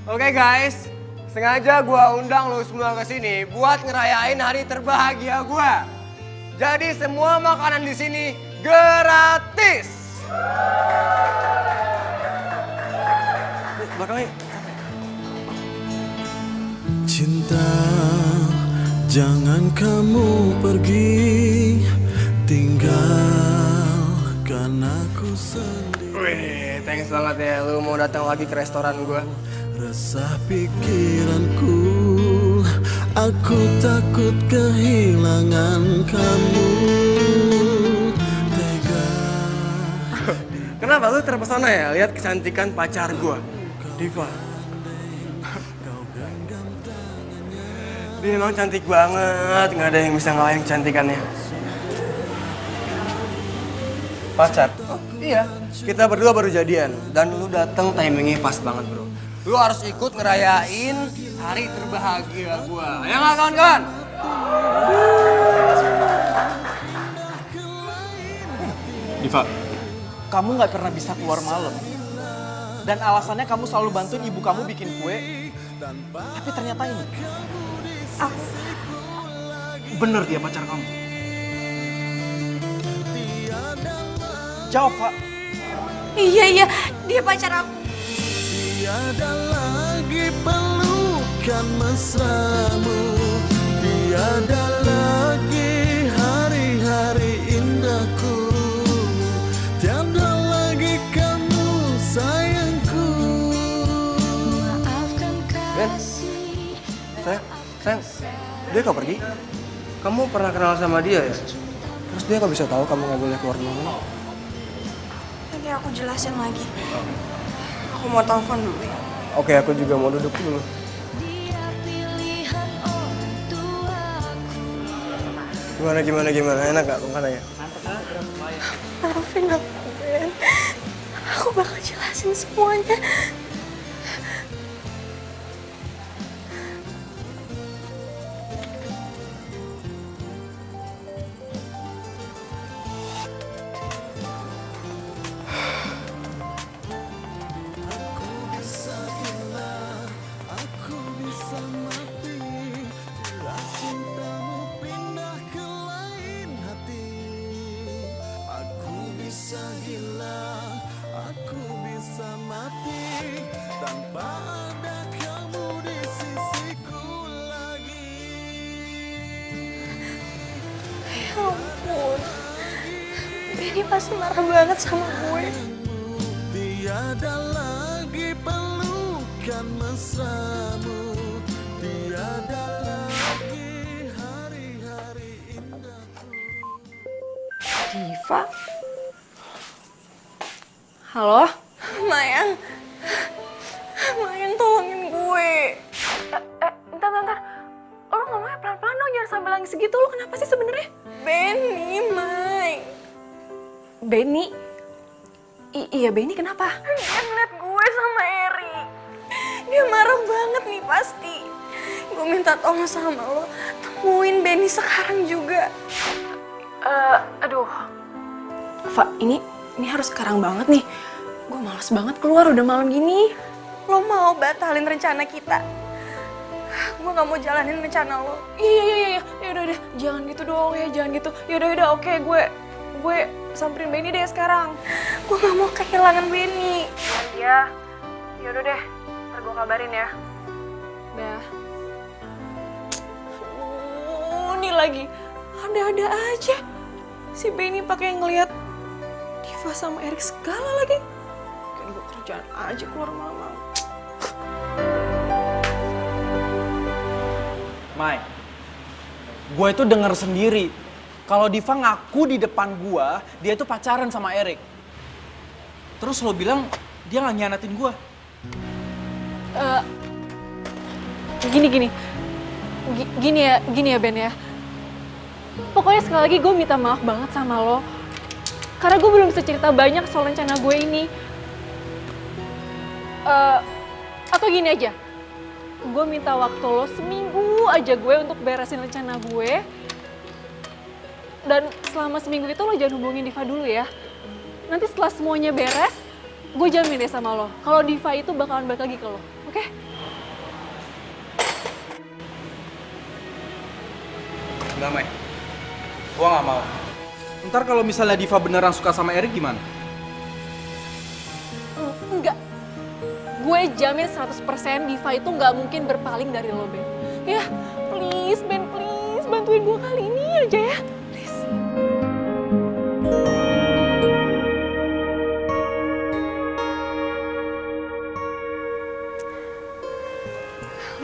Oke guys, sengaja gua undang lo semua ke sini buat ngerayain hari terbahagia gua. Jadi semua makanan di sini gratis. Belakang yuk. Cinta, jangan kamu pergi, tinggalkan aku sendiri. Wih, thanks banget ya lu mau datang lagi ke restoran gua. Resah pikiranku, aku takut kehilangan kamu. Tega. Kenapa lu terpesona ya lihat kecantikan pacar gua, Diva? Dia memang cantik banget, nggak ada yang bisa ngalahin kecantikannya. Pacar? Oh, iya, kita berdua baru jadian dan lu datang timingnya pas banget bro. Lu harus ikut ngerayain hari terbahagia gua. Ya nggak kawan-kawan? Diva, kamu nggak pernah bisa keluar malam. Dan alasannya kamu selalu bantuin ibu kamu bikin kue. Tapi ternyata ini. Bener dia pacar kamu. Jawab, Pak. Iya, dia pacar aku. Tiada lagi pelukan mesramu, tiada lagi hari-hari indahku, tiada lagi kamu sayangku. Ben, sayang, dia kok pergi? Kamu pernah kenal sama dia ya? Terus dia kok bisa tahu kamu nggak boleh keluar dulu? Nanti aku jelasin lagi. Aku mau telepon dulu ya. Oke, aku juga mau duduk dulu. Gimana? Enak gak makanannya? Maafin aku, Ben. Aku bakal jelasin semuanya. Benny pasti marah banget sama gue. Tiada lagi pelukan mesramu, tiada lagi hari-hari indahku. Diva? Halo? Mayang. Mayang tolongin gue. Bentar. Lo ngomongnya pelan-pelan dong, jangan sambil nangis segitu. Lo kenapa sih sebenarnya? Benny, May. Benny? Iya, Benny kenapa? Dia ngeliat gue sama Eri. Dia marah banget nih pasti. Gue minta tolong sama lo, temuin Benny sekarang juga. Aduh. Fa, ini harus sekarang banget nih. Gue malas banget keluar udah malam gini. Lo mau batalin rencana kita? Gue gak mau jalanin rencana lo. Iya. Yaudah. Jangan gitu dong ya, jangan gitu. Yaudah, oke, gue samperin Benny deh sekarang. Gue gak mau kehilangan Benny. Iya. Yaudah deh, ntar gue kabarin ya. Dah. Ini lagi ada-ada aja. Si Benny pakai ngeliat Diva sama Erik segala lagi. Kan gue kerjaan aja keluar malam-malam. Mai, gue itu denger sendiri kalau Diva ngaku di depan gue dia itu pacaran sama Erik. Terus lo bilang dia nggak nyianatin gue. Gini ya Ben ya. Pokoknya sekali lagi gue minta maaf banget sama lo. Karena gue belum bisa cerita banyak soal rencana gue ini. Atau gini aja. Gue minta waktu lo seminggu aja gue untuk beresin rencana gue. Dan selama seminggu itu lo jangan hubungin Diva dulu ya. Nanti setelah semuanya beres, gue jamin deh sama lo. Kalau Diva itu bakalan balik lagi ke lo, oke? Enggak, Mai. Gue nggak mau. Ntar kalau misalnya Diva beneran suka sama Erik gimana? Enggak. Gue jamin 100% Diva itu nggak mungkin berpaling dari lo, Ben. Ya, please, Ben, please. Bantuin gue kali ini aja ya. Please.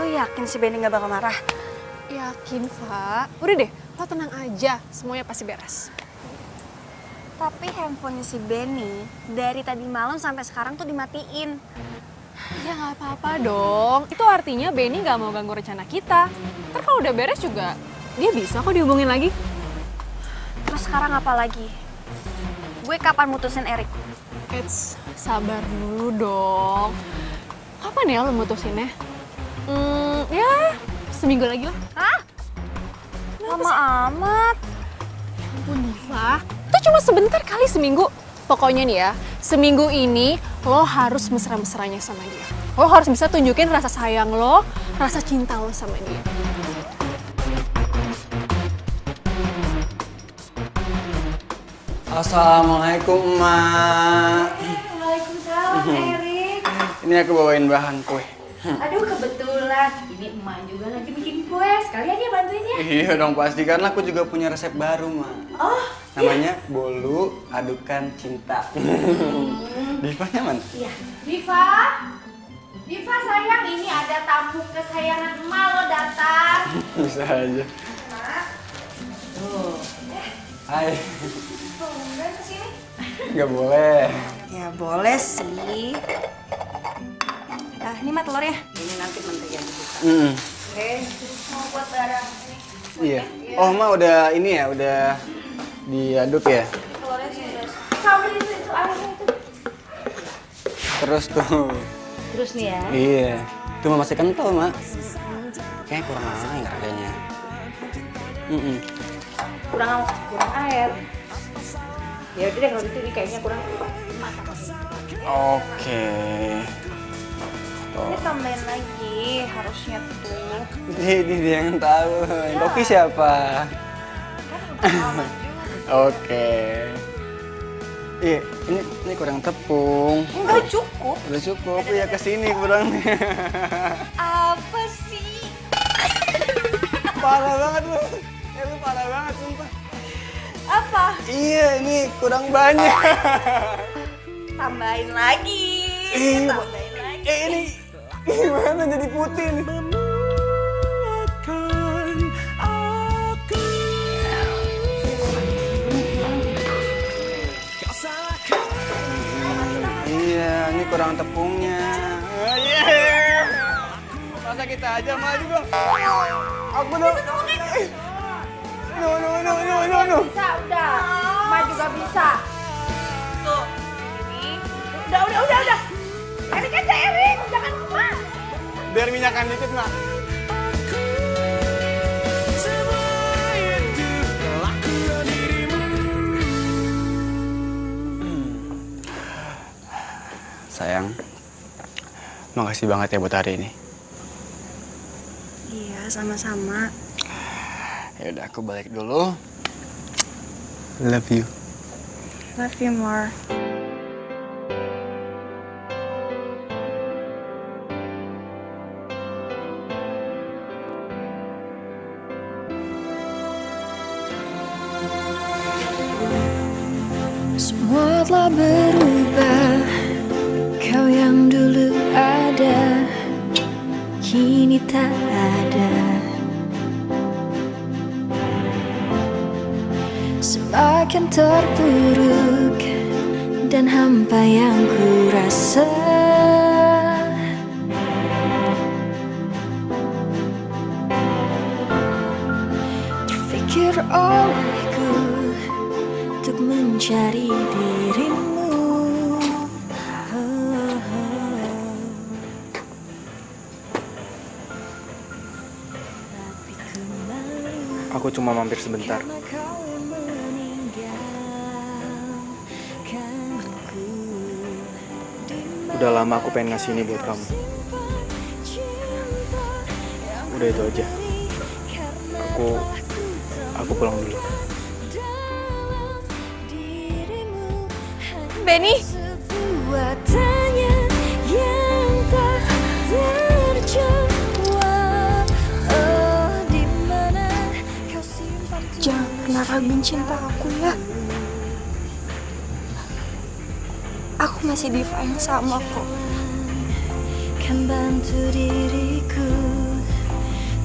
Lo yakin si Benny gak bakal marah? Yakin, Fa. Udah deh, lo tenang aja. Semuanya pasti beres. Tapi handphonenya si Benny dari tadi malam sampai sekarang tuh dimatiin. Ya nggak apa-apa dong. Itu artinya Benny nggak mau ganggu rencana kita. Ntar kalau udah beres juga, dia bisa kok dihubungin lagi. Terus sekarang apa lagi? Gue kapan mutusin Erik? Sabar dulu dong. Kapan ya lo mutusinnya? Ya seminggu lagi lah. Hah? Lama amat. Ya ampun Diva, itu cuma sebentar kali seminggu. Pokoknya nih ya, seminggu ini lo harus mesra-mesranya sama dia. Lo harus bisa tunjukin rasa sayang lo, rasa cinta lo sama dia. Assalamualaikum, Emak. Waalaikumsalam, Erik. Ini aku bawain bahan kue. Aduh, kebetulan. Ini emak juga lagi bikin kue. Sekalian ya bantuin ya. Iya dong, pasti karena aku juga punya resep baru, Mak. Oh, Namanya bolu adukan cinta. Diva nyaman? iya. Diva sayang, ini ada tamu kesayangan emak lo datang. Bisa aja. Tuh. Hai. Udah kesini. Nggak boleh. Ya boleh sih. Nah, ini mah telurnya. Ini nanti menteri yang dibuka. Oke, mau buat barang ini. Iya. Oh, Ma udah ini ya, udah diaduk ya? Telurnya sudah. Sambil itu airnya itu. Terus tuh. Terus nih ya. Iya. Cuma masih kental, Mak. Kayaknya kurang air kayaknya. Kurang air. Ya udah deh kalau gitu ini kayaknya kurang masak. Oke. Ini tambahin lagi, harusnya tuh. Jadi dia yang tahu. Kopi siapa? Oke. Iya, ini kurang tepung. Enggak cukup. Udah cukup, ya kesini kurangnya. Apa sih? Parah banget lu. Lu parah banget sumpah. Apa? Iya, ini kurang banyak. Tambahin lagi. Tambahin lagi. Ini gimana jadi putih nih? Iya, ini kurang tepungnya. Masa kita aja maju dong. Aku dong. No. Bisa, udah. Emak juga bisa. Tuh. Ini. Udah. Erik aja, Erik. Jangan Emak. Biar minyakan dikit, Mak. Sayang, makasih banget ya buat hari ini. Iya, sama-sama. Ya udah, aku balik dulu. Love you. Love you more. Semua telah berubah. Kau yang dulu ada, kini tak ada. Semakin terpuruk dan hampa yang ku rasa. Terfikir olehku untuk mencari dirimu. Aku cuma mampir sebentar. Udah lama aku pengen ngasih ini buat kamu. Udah itu aja. Aku pulang dulu. Benny. Sebuah tanya yang tak terjawab. Oh, di mana kau simpan? Jangan pernah raguin cinta aku ya. Aku masih Diva yang sama kok. Kan bantu diriku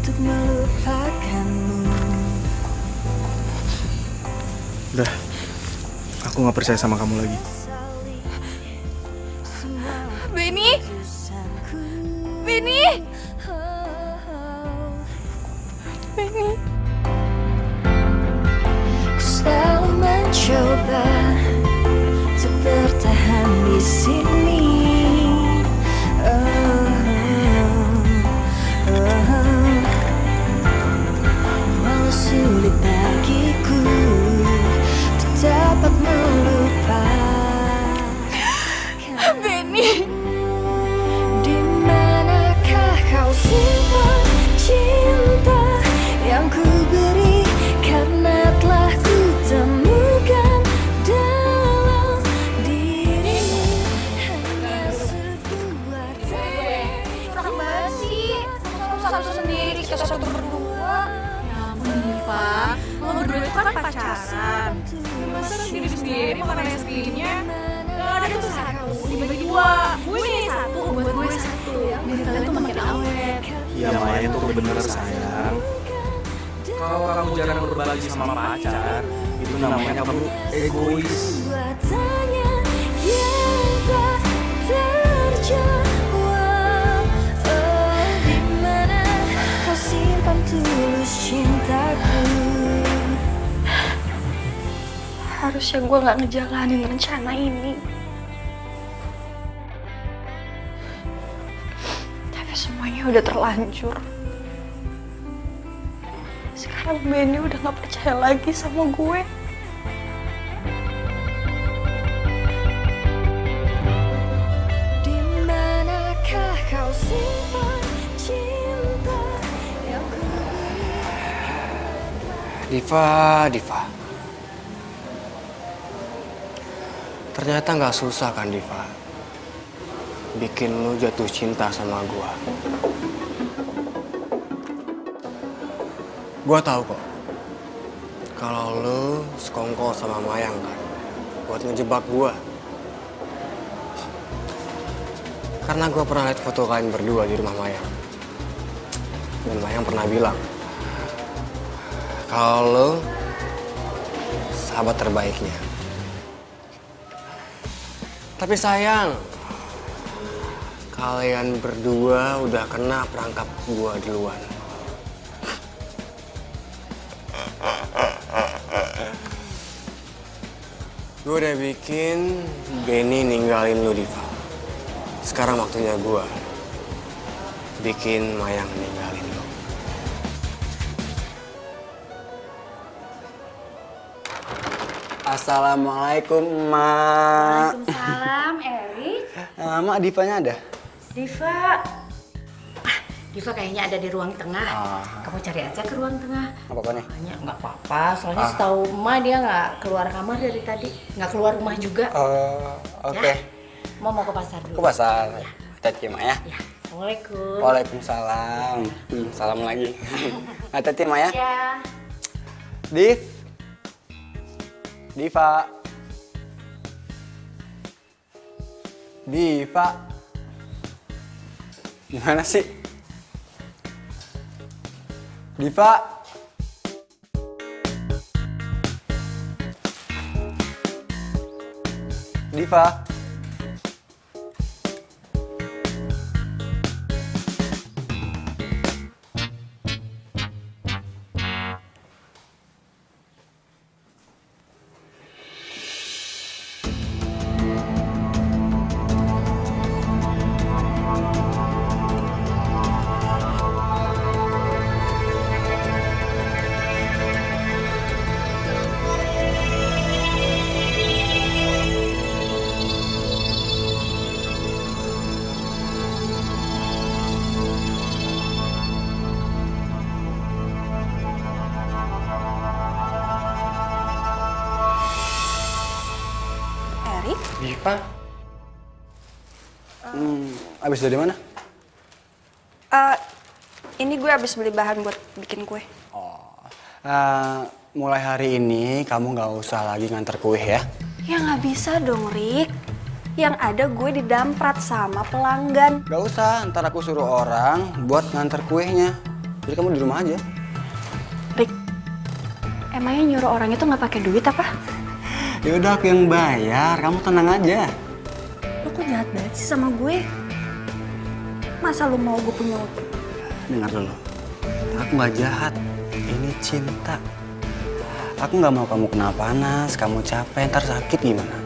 untuk melupakanmu. Udah, aku gak percaya sama kamu lagi. Benny. Benny. Benny. Ku selalu mencoba untuk bertahan di sini. Walau sulit bagiku untuk dapat melupakan. Benny. Di manakah kau simpan cinta yang ku beri, karena telah ku temukan dalam dirimu hanya sebuah tanda. Kurang banget sih. Satu sendiri, kita satu berdua. Ya ampun Diva, lo berdua itu kan pacaran. Masa sendiri-sendiri makan es krimnya? Gak ada tuh satu, dibagi dua. Gue nih satu, buat gue satu. Biar kalian tuh makin awet. Ya Maya itu bener sayang. Kalau kamu jarang berbagi sama pacar, itu namanya kamu egois. Sebuah tanya yang tak terjawab. Oh, di mana kau simpan tulus cintaku? Harusnya gue gak ngejalanin rencana ini. udah terlanjur. Sekarang Benny udah gak percaya lagi sama gue. Dimanakah kau simpan cinta yang ku Diva. Ternyata nggak susah kan, Diva? Bikin lu jatuh cinta sama gua. Gua tahu kok. Kalau lu sekongkol sama Mayang kan, buat ngejebak gua. Karena gua pernah lihat foto kalian berdua di rumah Mayang. Dan Mayang pernah bilang, kalau lu sahabat terbaiknya. Tapi sayang, kalian berdua udah kena perangkap gua duluan. Gua udah bikin Benny ninggalin lu, Diva. Sekarang waktunya gua bikin Mayang ninggalin lu. Assalamualaikum, Mak. Waalaikumsalam, Erik. Mak, Divanya ada? Diva. Diva kayaknya ada di ruang tengah. Kamu cari aja ke ruang tengah. Apa apa nih? Makanya nggak apa-apa, soalnya setahu emak dia nggak keluar kamar dari tadi. Nggak keluar rumah juga. Oke. Mau ke pasar dulu. Ke pasar. Hati-hati, Mak ya. Ya. Assalamualaikum. Waalaikumsalam. Salam lagi. Hati-hati, Mak ya. Ya. Diva. Gimana sih? Diva. Erik? Diva? Abis dari mana? Ini gue abis beli bahan buat bikin kue. Mulai hari ini kamu nggak usah lagi nganter kue ya. Ya nggak bisa dong, Rik. Yang ada gue didamprat sama pelanggan. Gak usah, ntar aku suruh orang buat nganter kuenya. Jadi kamu di rumah aja. Rik, emangnya nyuruh orang itu nggak pakai duit apa? Ya udah aku yang bayar, kamu tenang aja. Lo kok jahat banget sih sama gue? Masa lo mau gue punya utang? Dengar dulu, aku nggak jahat. Ini cinta. Aku nggak mau kamu kena panas, kamu capek, ntar sakit gimana?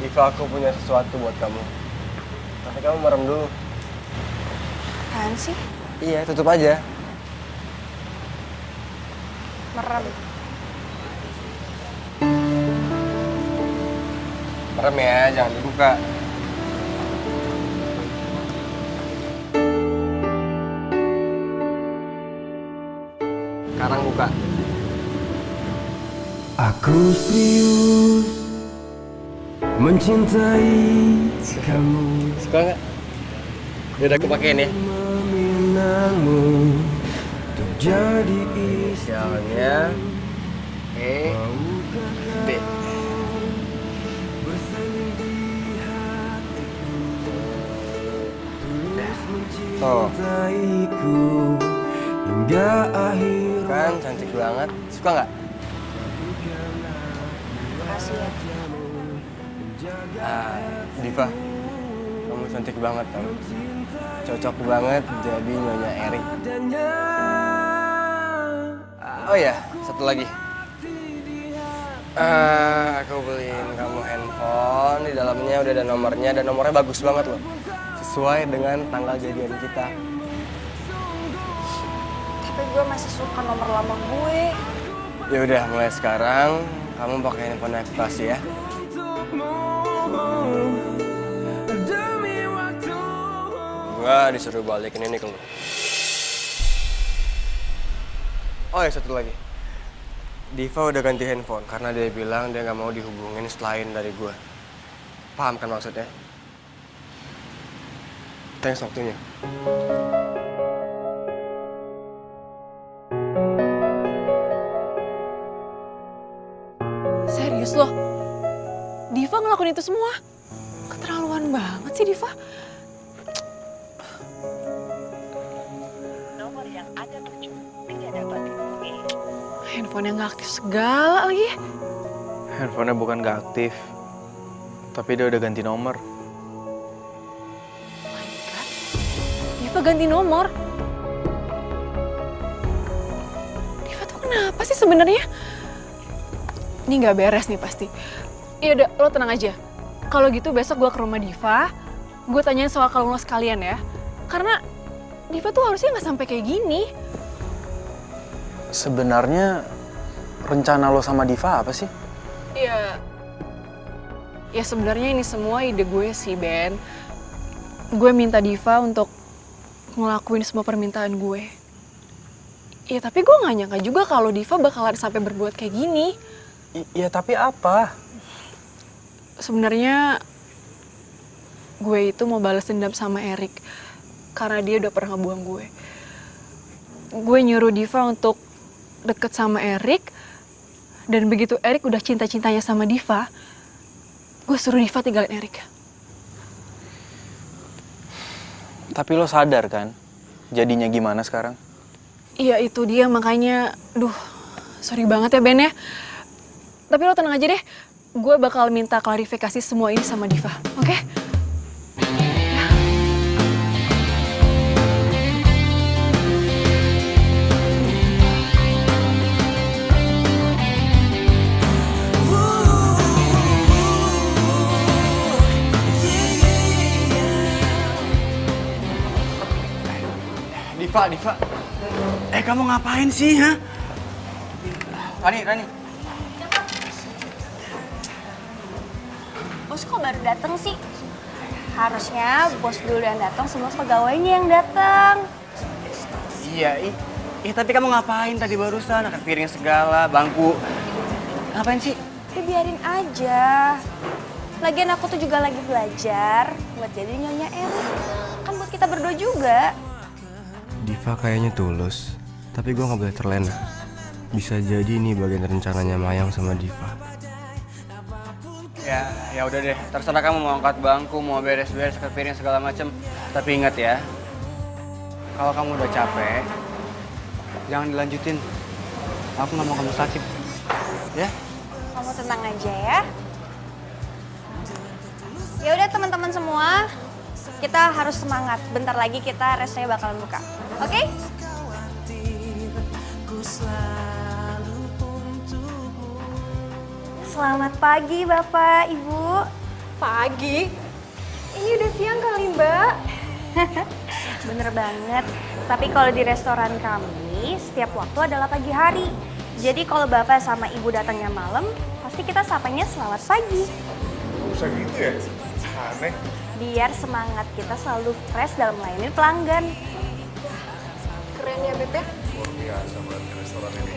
Diva, aku punya sesuatu buat kamu. Tapi kamu merem dulu. Apaan sih? Iya, tutup aja. Merem. Merem ya, jangan dibuka. Sekarang buka. Aku serius mencintai kamu. Suka nggak? Ini udah aku pakein ya. Meminangmu untuk jadi istri. Inisialnya E B. Mencintaiku hingga akhir. Kan cantik banget. Suka nggak? Makasih ya. Diva, kamu cantik banget kamu. Cocok banget jadi Nyonya Erik. Oh ya, satu lagi. Aku beliin kamu handphone, di dalamnya udah ada nomornya dan nomornya bagus banget loh. Sesuai dengan tanggal jadian kita. Tapi gue masih suka nomor lama gue. Ya udah, mulai sekarang kamu pakai handphone aku kasih ya. Gua disuruh balikin ini ke lu. Oh ya, satu lagi. Diva udah ganti handphone karena dia bilang dia nggak mau dihubungin selain dari gua. Paham kan maksudnya? Thanks waktunya. Serius loh? Diva ngelakuin itu semua? Keterlaluan banget sih Diva. Nomor yang ada tujuh tidak dapat dihubungi. Handphonenya nggak aktif segala lagi. Handphonenya bukan gak aktif, tapi dia udah ganti nomor. Diva ganti nomor. Diva tuh kenapa sih sebenarnya? Ini nggak beres nih pasti. Iya udah, lo tenang aja. Kalau gitu besok gue ke rumah Diva, gue tanyain soal kalung lo sekalian ya. Karena Diva tuh harusnya nggak sampai kayak gini. Sebenarnya rencana lo sama Diva apa sih? Ya sebenarnya ini semua ide gue sih, Ben. Gue minta Diva untuk ngelakuin semua permintaan gue. Ya tapi gue nggak nyangka juga kalau Diva bakalan sampai berbuat kayak gini. Iya tapi apa? Sebenarnya gue itu mau balas dendam sama Erik karena dia udah pernah ngebuang gue. Gue nyuruh Diva untuk deket sama Erik, dan begitu Erik udah cinta-cintanya sama Diva, gue suruh Diva tinggalin Erik. Tapi lo sadar kan jadinya gimana sekarang? Iya itu dia, makanya sorry banget ya Ben ya. Tapi lo tenang aja deh, gue bakal minta klarifikasi semua ini sama Diva, oke? Diva. Kamu ngapain sih, ha? Rani. Bos kok baru datang sih? Harusnya bos dulu yang datang, semua pegawainya yang datang. Iya, tapi kamu ngapain tadi barusan? Angkat piring segala, bangku. Ngapain sih? Ya biarin aja. Lagian aku tuh juga lagi belajar buat jadi nyonya Erik. Kan buat kita berdua juga. Diva kayaknya tulus, tapi gue nggak boleh terlena. Bisa jadi ini bagian rencananya Mayang sama Diva. Ya udah deh, terserah kamu mau angkat bangku, mau beres-beres, angkat piring segala macem. Tapi ingat ya, kalau kamu udah capek, jangan dilanjutin. Aku nggak mau kamu sakit, ya? Kamu tenang aja ya. Ya udah teman-teman semua, kita harus semangat. Bentar lagi kita restonya bakalan buka. Oke? Selamat pagi Bapak, Ibu. Pagi? Ini udah siang kali Mbak. Bener banget. Tapi kalau di restoran kami, setiap waktu adalah pagi hari. Jadi kalau Bapak sama Ibu datangnya malam, pasti kita sapanya selamat pagi. Bisa gitu ya? Aneh. Biar semangat kita selalu fresh dalam melayani pelanggan. Keren ya Beb ya? Luar biasa banget restoran ini.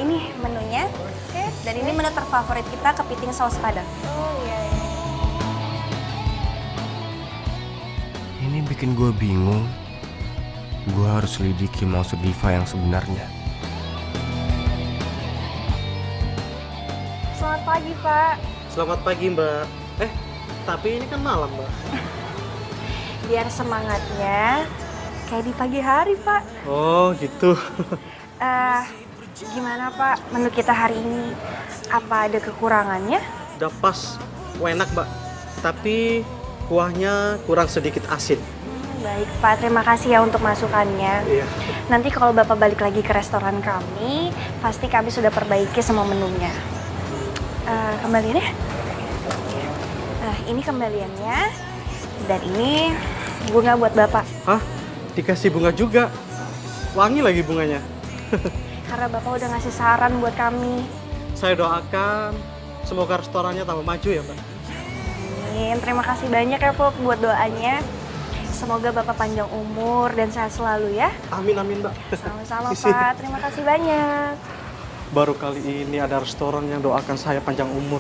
Ini menunya. Oke. Dan ini menu terfavorit kita, kepiting saus padang. Oh iya. Ini bikin gue bingung. Gue harus selidiki maksud Diva yang sebenarnya. Selamat pagi, Pak. Selamat pagi, Mbak. Tapi ini kan malam, Mbak. Biar semangatnya kayak di pagi hari, Pak. Oh, gitu. Gimana, Pak? Menu kita hari ini apa ada kekurangannya? Udah pas, enak, Mbak. Tapi kuahnya kurang sedikit asin. Baik, Pak. Terima kasih ya untuk masukannya. Iya. Nanti kalau Bapak balik lagi ke restoran kami, pasti kami sudah perbaiki semua menunya. Kembaliannya? Ini kembaliannya. Dan ini bunga buat Bapak. Hah? Dikasih bunga juga? Wangi lagi bunganya. Karena Bapak udah ngasih saran buat kami. Saya doakan semoga restorannya tambah maju ya, Mbak. Amin. Terima kasih banyak ya, Pop, buat doanya. Semoga Bapak panjang umur dan sehat selalu ya. Amin, amin, Mbak. Sama-sama, Pak. Terima kasih banyak. Baru kali ini ada restoran yang doakan saya panjang umur.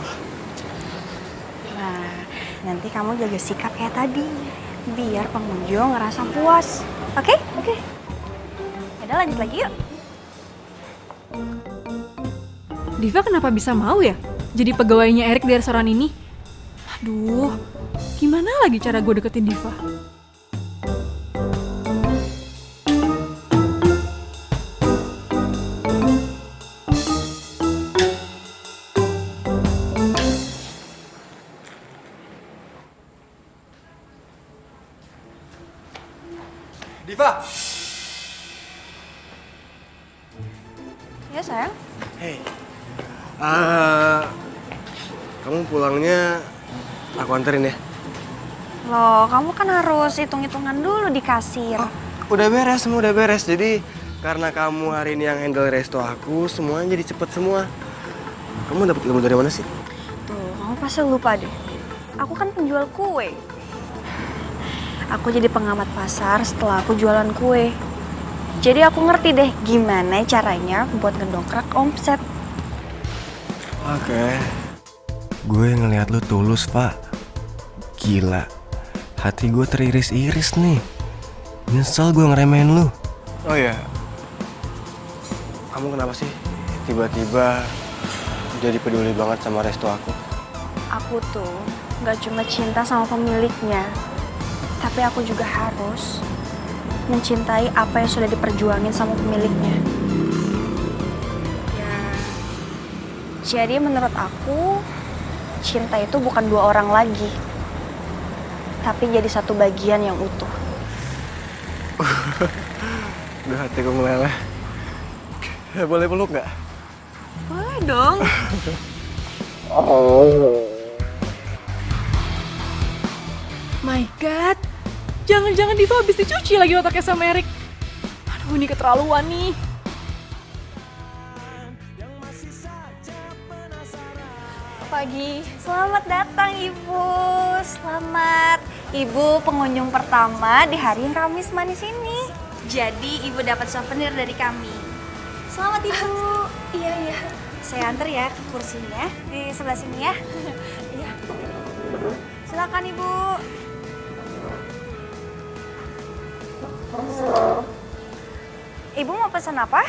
Nah, nanti kamu jaga sikap kayak tadi. Biar pengunjung ngerasa puas. Oke? Oke. Yaudah, lanjut lagi yuk. Diva kenapa bisa mau ya jadi pegawainya Erik di restoran ini? Aduh, gimana lagi cara gue deketin Diva? Diva! Ya, sayang. Hei. Kamu pulangnya aku anterin ya? Loh, kamu kan harus hitung-hitungan dulu di kasir. Udah beres, semua udah beres. Jadi karena kamu hari ini yang handle resto aku, semuanya jadi cepet semua. Kamu dapat ilmu dari mana sih? Tuh, kamu pasti lupa deh. Aku kan penjual kue. Aku jadi pengamat pasar setelah aku jualan kue. Jadi aku ngerti deh gimana caranya buat ngedongkrak omset. Oke. Gue ngelihat lu tulus, Pak. Gila. Hati gue teriris-iris nih. Nyesel gue ngeremehin lu. Oh iya. Kamu kenapa sih tiba-tiba jadi peduli banget sama resto aku? Aku tuh gak cuma cinta sama pemiliknya, tapi aku juga harus mencintai apa yang sudah diperjuangin sama pemiliknya. Ya, jadi menurut aku, cinta itu bukan dua orang lagi, tapi jadi satu bagian yang utuh. Udah hatiku meleleh. Boleh peluk nggak? Boleh dong. My God, jangan-jangan Diva habis dicuci lagi otaknya sama Erik. Aduh, ini keterlaluan nih. Pagi. Selamat datang, Ibu. Selamat. Ibu pengunjung pertama di hari yang Kamis manis ini. Jadi Ibu dapat souvenir dari kami. Selamat, Ibu. Iya. Saya antar ya ke kursinya di sebelah sini ya. Iya. Silakan, Ibu. Ibu mau pesan apa?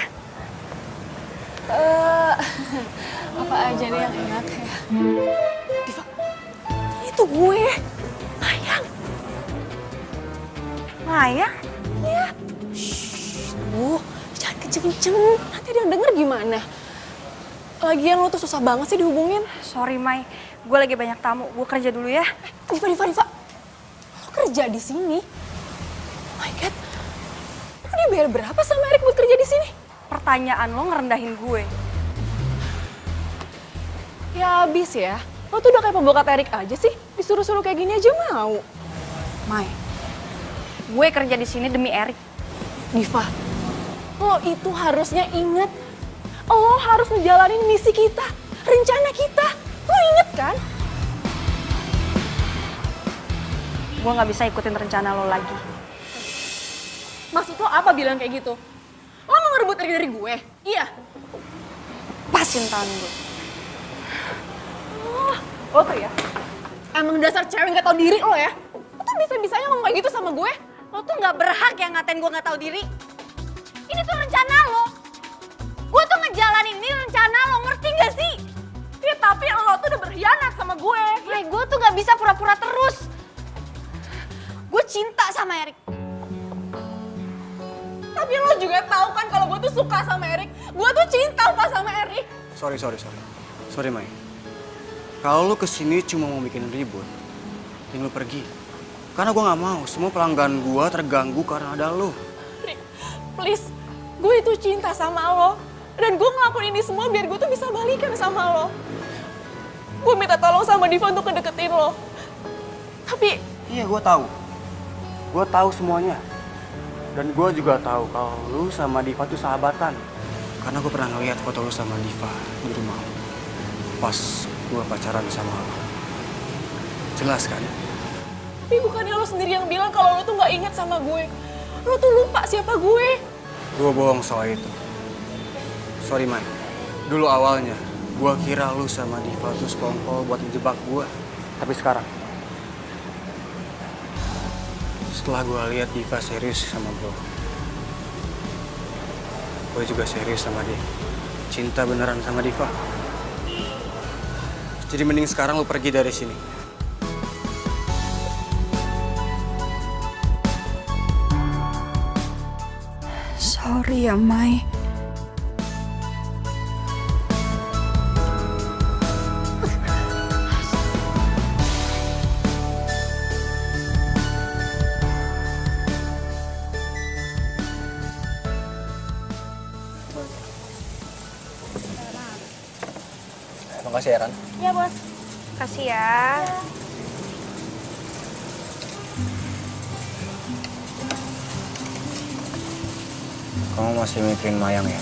Apa aja deh yang enak ya. Diva, itu gue. Mayang. Mayang? Iya. Shh, jangan kenceng-kenceng. Nanti dia denger gimana. Lagian lo tuh susah banget sih dihubungin. Sorry, Mai. Gue lagi banyak tamu. Gue kerja dulu ya. Diva. Lo kerja di sini? Oh my God. Lo dibayar berapa sama Erik buat kerja di sini? Pertanyaan lo ngerendahin gue. Ya abis ya. Lo tuh udah kayak pembokat Erik aja sih. Disuruh-suruh kayak gini aja mau. Mai, gue kerja di sini demi Erik. Diva, lo itu harusnya inget. Lo harus ngejalanin misi kita, rencana kita. Lo inget kan? Gue gak bisa ikutin rencana lo lagi. Maksud lo apa bilang kayak gitu? Lo mau ngerebut Erik dari gue? Iya. Pasin tangan gue. Lo tuh ya, emang dasar cewek gak tau diri lo ya. Lo tuh bisa-bisanya ngomong kayak gitu sama gue. Lo tuh gak berhak yang ngatain gue gak tahu diri. Ini tuh rencana lo. Gue tuh ngejalanin ini rencana lo, ngerti gak sih? Ya tapi lo tuh udah berkhianat sama gue. Hai, gue tuh gak bisa pura-pura terus. Gue cinta sama Erik. Tapi lo juga tahu kan kalau gue tuh suka sama Erik. Gue tuh cinta pas sama Erik. Sorry. Sorry, Mai. Kalau lu kesini cuma mau bikin ribut, ya lu pergi. Karena gue nggak mau semua pelanggan gue terganggu karena ada lu. Rick, please, gue itu cinta sama lo. Dan gue ngelakuin ini semua biar gue tuh bisa balikan sama lo. Gue minta tolong sama Diva untuk ngedeketin lo. Tapi Iya, gue tahu. Gue tahu semuanya. Dan gue juga tahu kalau lu sama Diva tuh sahabatan. Karena gue pernah ngeliat foto lu sama Diva di rumah. Pas gue pacaran sama lo. Jelas kan? Tapi bukannya lo sendiri yang bilang kalau lo tuh gak inget sama gue. Lo tuh lupa siapa gue. Gue bohong soal itu. Sorry, Mai. Dulu awalnya, gue kira lu sama Diva tuh sekongkol buat ngejebak gue. Tapi sekarang, setelah gue lihat Diva serius sama gue juga serius sama dia. Cinta beneran sama Diva. Jadi mending sekarang lu pergi dari sini. Sorry ya, Mai. Makasih ya, Ran. Ya, Bos. Kasih ya. Kamu masih mikirin Mayang ya?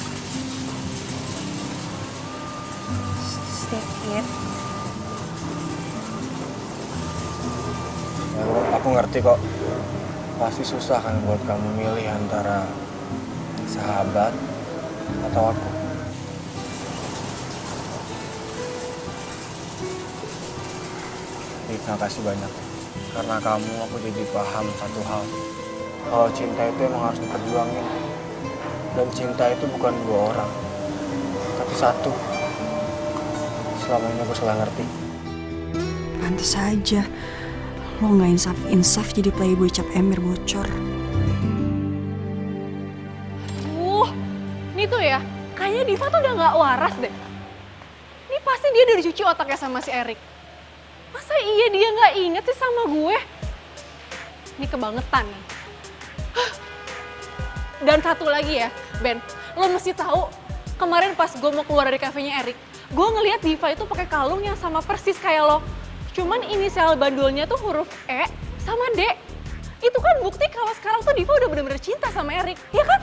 Sedikit. Ya, aku ngerti kok. Pasti susah kan buat kamu milih antara sahabat atau aku. Terima kasih banyak. Karena kamu aku jadi paham satu hal. Kalau cinta itu emang harus diperjuangin. Dan cinta itu bukan dua orang, tapi satu. Selama ini aku salah ngerti. Pantes aja lo nggak insaf jadi playboy cap ember bocor. Ini tuh ya, kayaknya Diva tuh udah gak waras deh. Ini pasti dia udah dicuci otaknya sama si Erik. Masa iya dia gak inget sih sama gue? Ini kebangetan nih. Dan satu lagi ya, Ben, lo mesti tahu kemarin pas gue mau keluar dari kafenya Erik, gue ngeliat Diva itu pakai kalung yang sama persis kayak lo. Cuman inisial bandulnya tuh huruf E sama D. Itu kan bukti kalau sekarang tuh Diva udah bener-bener cinta sama Erik, ya kan?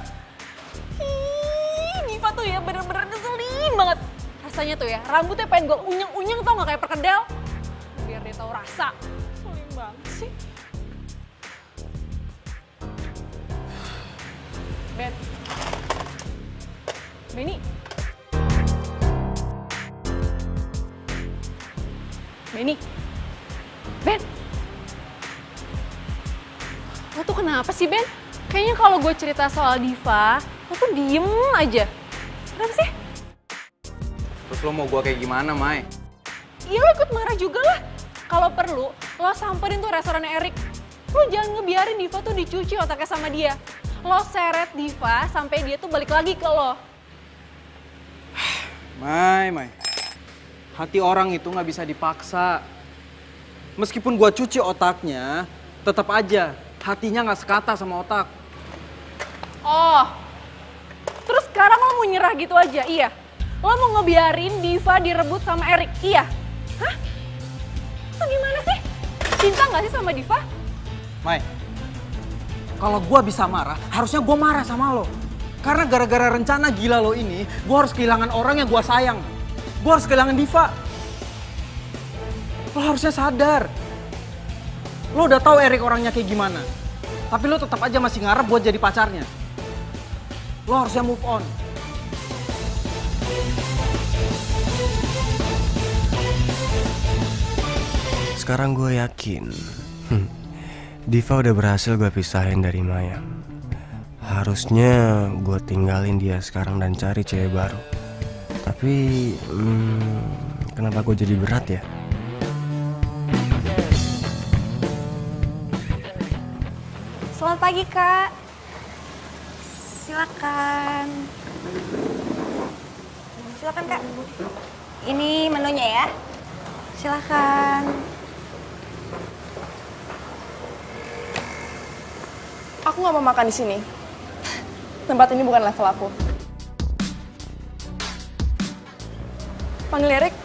Ih, Diva tuh ya bener-bener ngeselin banget. Rasanya tuh ya, rambutnya pengen gue unyeng-unyeng tau gak kayak perkedel. Biar dia tahu rasa. Ngeselin banget sih. Ben. Benny. Benny. Ben. Lo tuh kenapa sih, Ben? Kayaknya kalau gue cerita soal Diva, lo tuh diem aja. Kenapa sih? Terus lo mau gue kayak gimana, Mai? Iya, lo ikut marah juga lah. Kalau perlu, lo samperin tuh restorannya Erik. Lo jangan ngebiarin Diva tuh dicuci otaknya sama dia. Lo seret Diva sampai dia tuh balik lagi ke lo. Mai. Hati orang itu nggak bisa dipaksa. Meskipun gua cuci otaknya, tetap aja hatinya nggak sekata sama otak. Oh, terus sekarang lo mau nyerah gitu aja, iya? Lo mau ngebiarin Diva direbut sama Erik, iya? Hah? Itu gimana sih? Cinta nggak sih sama Diva? Mai, kalau gua bisa marah, harusnya gua marah sama lo. Karena gara-gara rencana gila lo ini, gua harus kehilangan orang yang gua sayang. Gua harus kehilangan Diva. Lo harusnya sadar. Lo udah tahu Erik orangnya kayak gimana. Tapi lo tetap aja masih ngarep buat jadi pacarnya. Lo harusnya move on. Sekarang gue yakin Diva udah berhasil gue pisahin dari Maya. Harusnya gue tinggalin dia sekarang dan cari cewek baru. Tapi kenapa gue jadi berat ya? Selamat pagi, Kak. Silakan. Silakan, Kak. Ini menunya ya. Silakan. Aku nggak mau makan di sini. Tempat ini bukan level aku. Panggil Erik.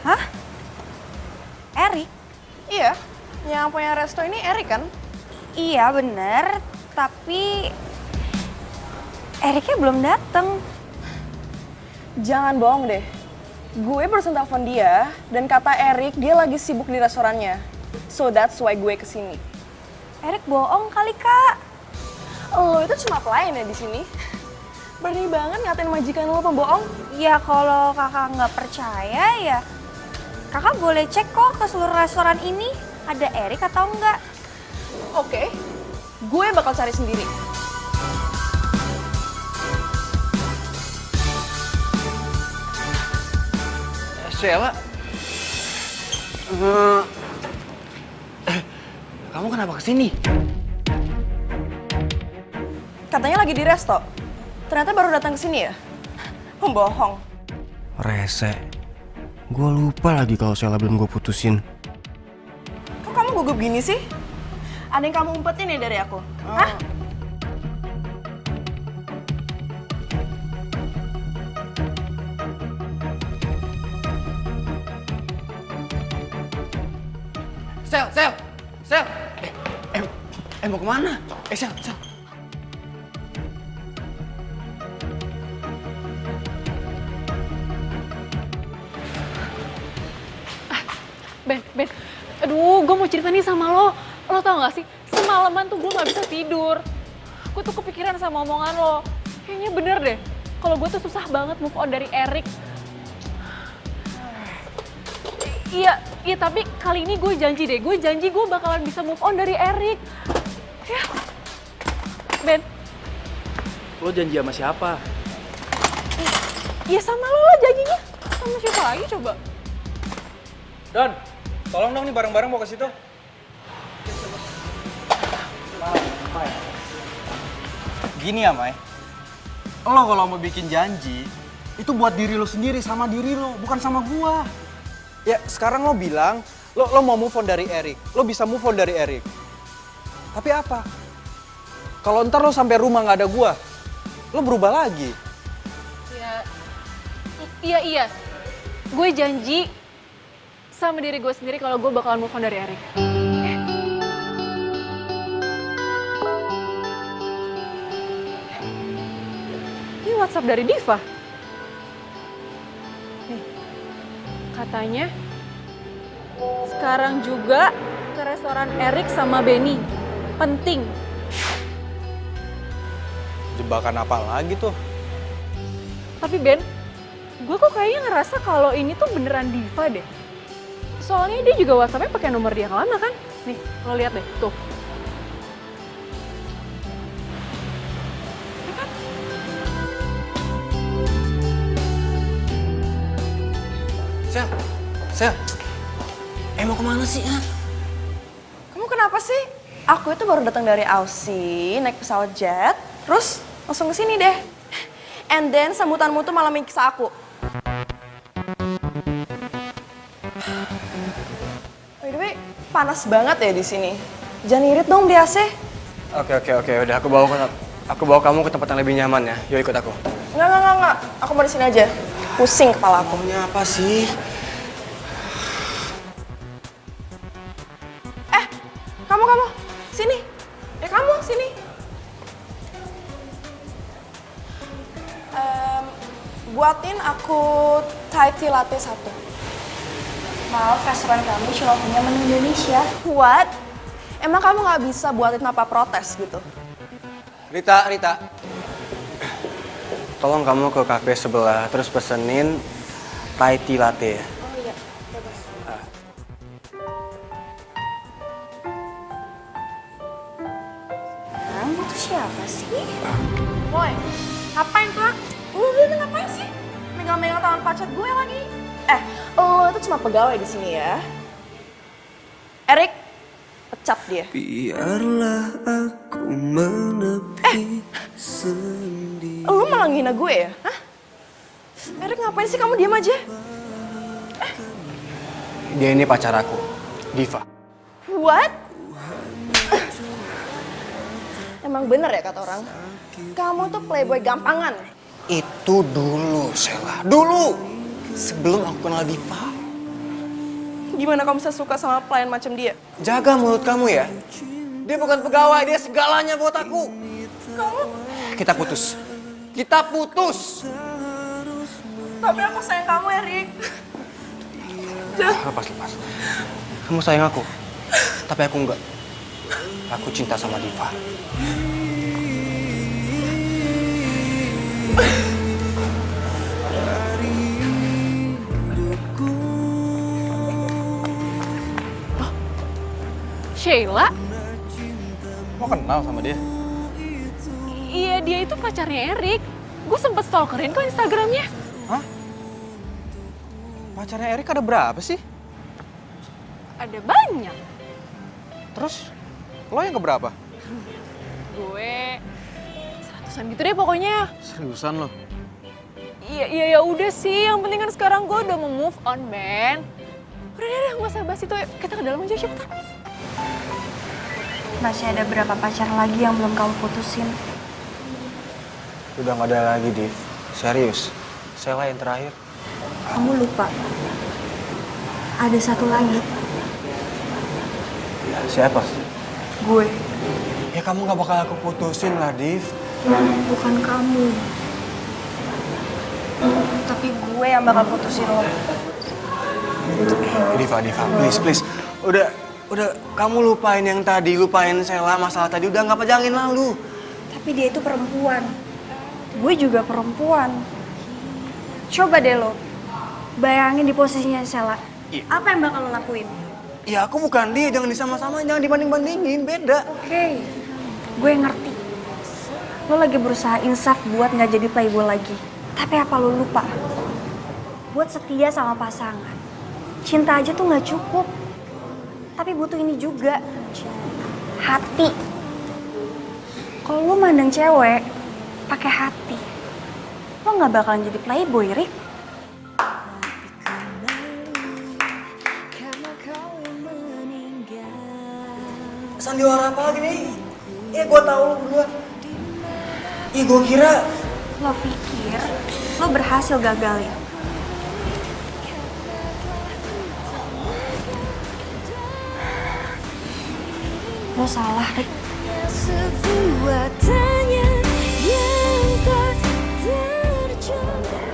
Hah? Yang punya resto ini Erik kan? Iya bener, tapi Eriknya belum datang. Jangan bohong deh. Gue barusan telepon dia dan kata Erik dia lagi sibuk di restorannya. So that's why gue kesini. Erik bohong kali kak. Lo itu cuma pelayan ya di sini. Berani banget ngatain majikan lo pembohong. Ya kalau kakak nggak percaya ya kakak boleh cek kok ke seluruh restoran ini ada Erik atau enggak. Oke, gue bakal cari sendiri. Sheila, kamu kenapa kesini? Katanya lagi di resto. Ternyata baru datang ke sini ya? Pembohong. Rese. Gue lupa lagi kalau Sheila belum gue putusin. Kok kamu gugup gini sih? Ada yang kamu umpetin ya dari aku? Hah? Sel! Mau kemana? Sel. Ben, aduh, gue mau cerita nih sama lo. Lo tau gak sih, semalaman tuh gue gak bisa tidur. Gue tuh kepikiran sama omongan lo. Kayaknya bener deh, kalau gue tuh susah banget move on dari Erik. Iya, tapi kali ini gue janji deh. Gue janji gue bakalan bisa move on dari Erik. Ya. Ben. Lo janji sama siapa? Ya sama lo lah janjinya. Sama siapa lagi coba? Don, tolong dong nih barang-barang mau ke situ. Gini ya, Mai. Lo kalau mau bikin janji, itu buat diri lo sendiri, sama diri lo, bukan sama gua. Ya, sekarang lo bilang, lo mau move on dari Erik. Lo bisa move on dari Erik. Tapi apa? Kalau ntar lo sampai rumah nggak ada gua, lo berubah lagi. Iya. Gue janji sama diri gue sendiri kalau gue bakalan move on dari Erik. Ini WhatsApp dari Diva. Nih, katanya sekarang juga ke restoran Erik sama Benny. Penting. Jebakan apa lagi tuh? Tapi Ben, gue kok kayaknya ngerasa kalau ini tuh beneran Diva deh. Soalnya dia juga WhatsApp-nya pakai nomor dia yang lama kan? Nih, lo lihat deh, tuh. Sel, mau kemana sih? Kamu kenapa sih? Aku itu baru datang dari Aussie, naik pesawat jet, terus langsung ke sini deh. And then sambutanmu tuh malah menyiksa aku. By the way, panas banget ya di sini. Jangan irit dong di AC. Oke. Udah aku bawa kamu ke tempat yang lebih nyaman ya. Yuk ikut aku. Enggak. Aku mau di sini aja. Pusing kepala aku. Maunya apa sih? Kamu. Sini. Kamu, sini. Buatin aku Thai tea latte 1. Maaf, restoran kami cuma punya menu Indonesia. What? Emang kamu nggak bisa buatin apa protes gitu? Rita. Tolong kamu ke kafe sebelah, terus pesenin Thai tea latte ya. Oh iya, bebas. Kamu tuh siapa sih? Woi, ngapain kak? Lu ngapain sih? Megang-megang tangan pacar gue lagi. Lo itu cuma pegawai di sini ya. Erik, pecat dia. Biarlah aku menepi sendiri. Lu malah ngina gue ya? Hah? Erik ngapain sih kamu diam aja? Dia ini pacar aku, Diva. What? Emang bener ya kata orang? Kamu tuh playboy gampangan. Itu dulu, Sheila. Dulu! Sebelum aku kenal Diva. Gimana kamu bisa suka sama pelayan macam dia? Jaga mulut kamu ya. Dia bukan pegawai, dia segalanya buat aku. Kamu? Kita putus. Kita putus. Tapi aku sayang kamu, Erik. Lepas. Kamu sayang aku, tapi aku enggak. Aku cinta sama Diva. Sheila? Lo kenal sama dia? Iya, dia itu pacarnya Erik. Gue sempet stalkerin kok Instagramnya. Hah? Pacarnya Erik ada berapa sih? Ada banyak. Terus, lo yang keberapa? Gue 100-an gitu deh pokoknya. Seriusan lo? Iya ya udah sih, yang penting kan sekarang gue udah mau move on, Ben. Udah deh, gak usah bahas itu, kita ke dalam aja cepetan. Masih ada berapa pacar lagi yang belum kamu putusin? Udah gak ada lagi, Div. Serius. Sheila yang terakhir. Kamu lupa. Ada satu lagi. Siapa? Gue. Ya kamu gak bakal aku putusin lah, Div. Bukan kamu. Tapi gue yang bakal putusin lo. Diva, please. Udah, kamu lupain yang tadi, lupain Sheila, masalah tadi, udah nggak pejangin lalu. Tapi dia itu perempuan. Gue juga perempuan. Coba deh lo, bayangin di posisinya Sheila. Apa yang bakal lo lakuin? Ya aku bukan dia, jangan disama-samain, jangan dibanding-bandingin, beda. Oke, gue ngerti. Lo lagi berusaha insaf buat nggak jadi playboy lagi. Tapi apa lo lupa? Buat setia sama pasangan, cinta aja tuh nggak cukup. Tapi butuh ini juga, hati. Kalau lo mandang cewek pakai hati, lo nggak bakalan jadi playboy, Rik. Sandiwara apa lagi nih? Gue tahu lo berdua. Gue kira Lo pikir lo berhasil gagalin. Lo salah, Rik. Sebuah tanya yang tak terjawab.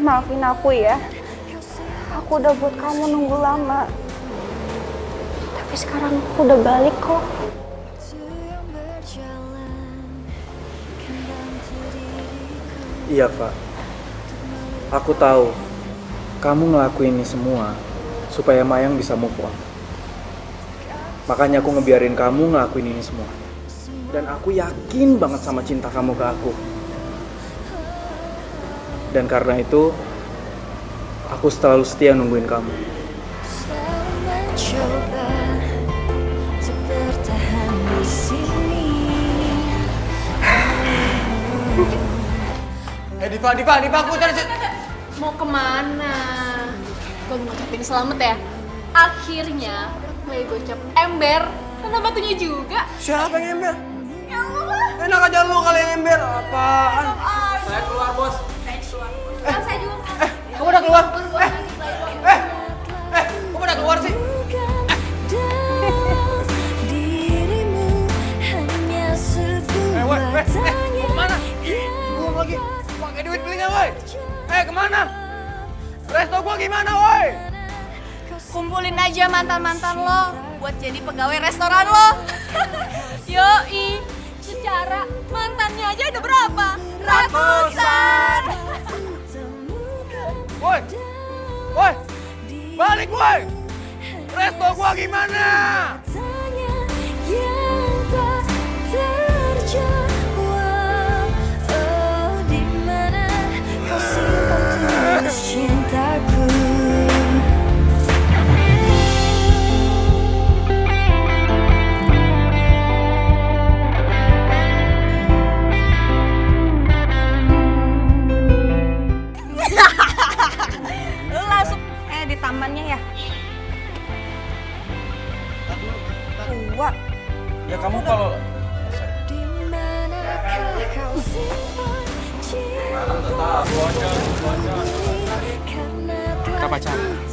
Maafin aku ya. Aku udah buat kamu nunggu lama. Tapi sekarang aku udah balik kok. Iya, Pak. Aku tahu kamu ngelakuin ini semua supaya Mayang bisa move on. Makanya aku ngebiarin kamu ngelakuin ini semua. Dan aku yakin banget sama cinta kamu ke aku. Dan karena itu, aku selalu setia nungguin kamu. Mencoba untuk bertahan di sini. Diva, aku cari. Mau kemana? Gue mau ngucapin selamat ya. Akhirnya playboy cap ember kena batunya juga. Siapa yang ember? Ya Allah. Enak aja lu kali yang ember. Apaan? Saya keluar, Bos. Saya juga. Kamu udah keluar? Kamu udah keluar sih? Dirimu hanya sebuah tanya. Kemana? Gua lagi pakai duit belinya, woi. Kemana? Resto gua gimana, woi? Kumpulin aja mantan-mantan lo buat jadi pegawai restoran lo. Yoi, secara mantannya aja ada berapa? Ratusan. Woi, balik woi. Resto gua gimana? Yang tak terjawab. Oh, di mana kau simpan tulus cintaku? Lu langsung di tamannya ya? Tua. Ya kamu kalau Kita pacaran.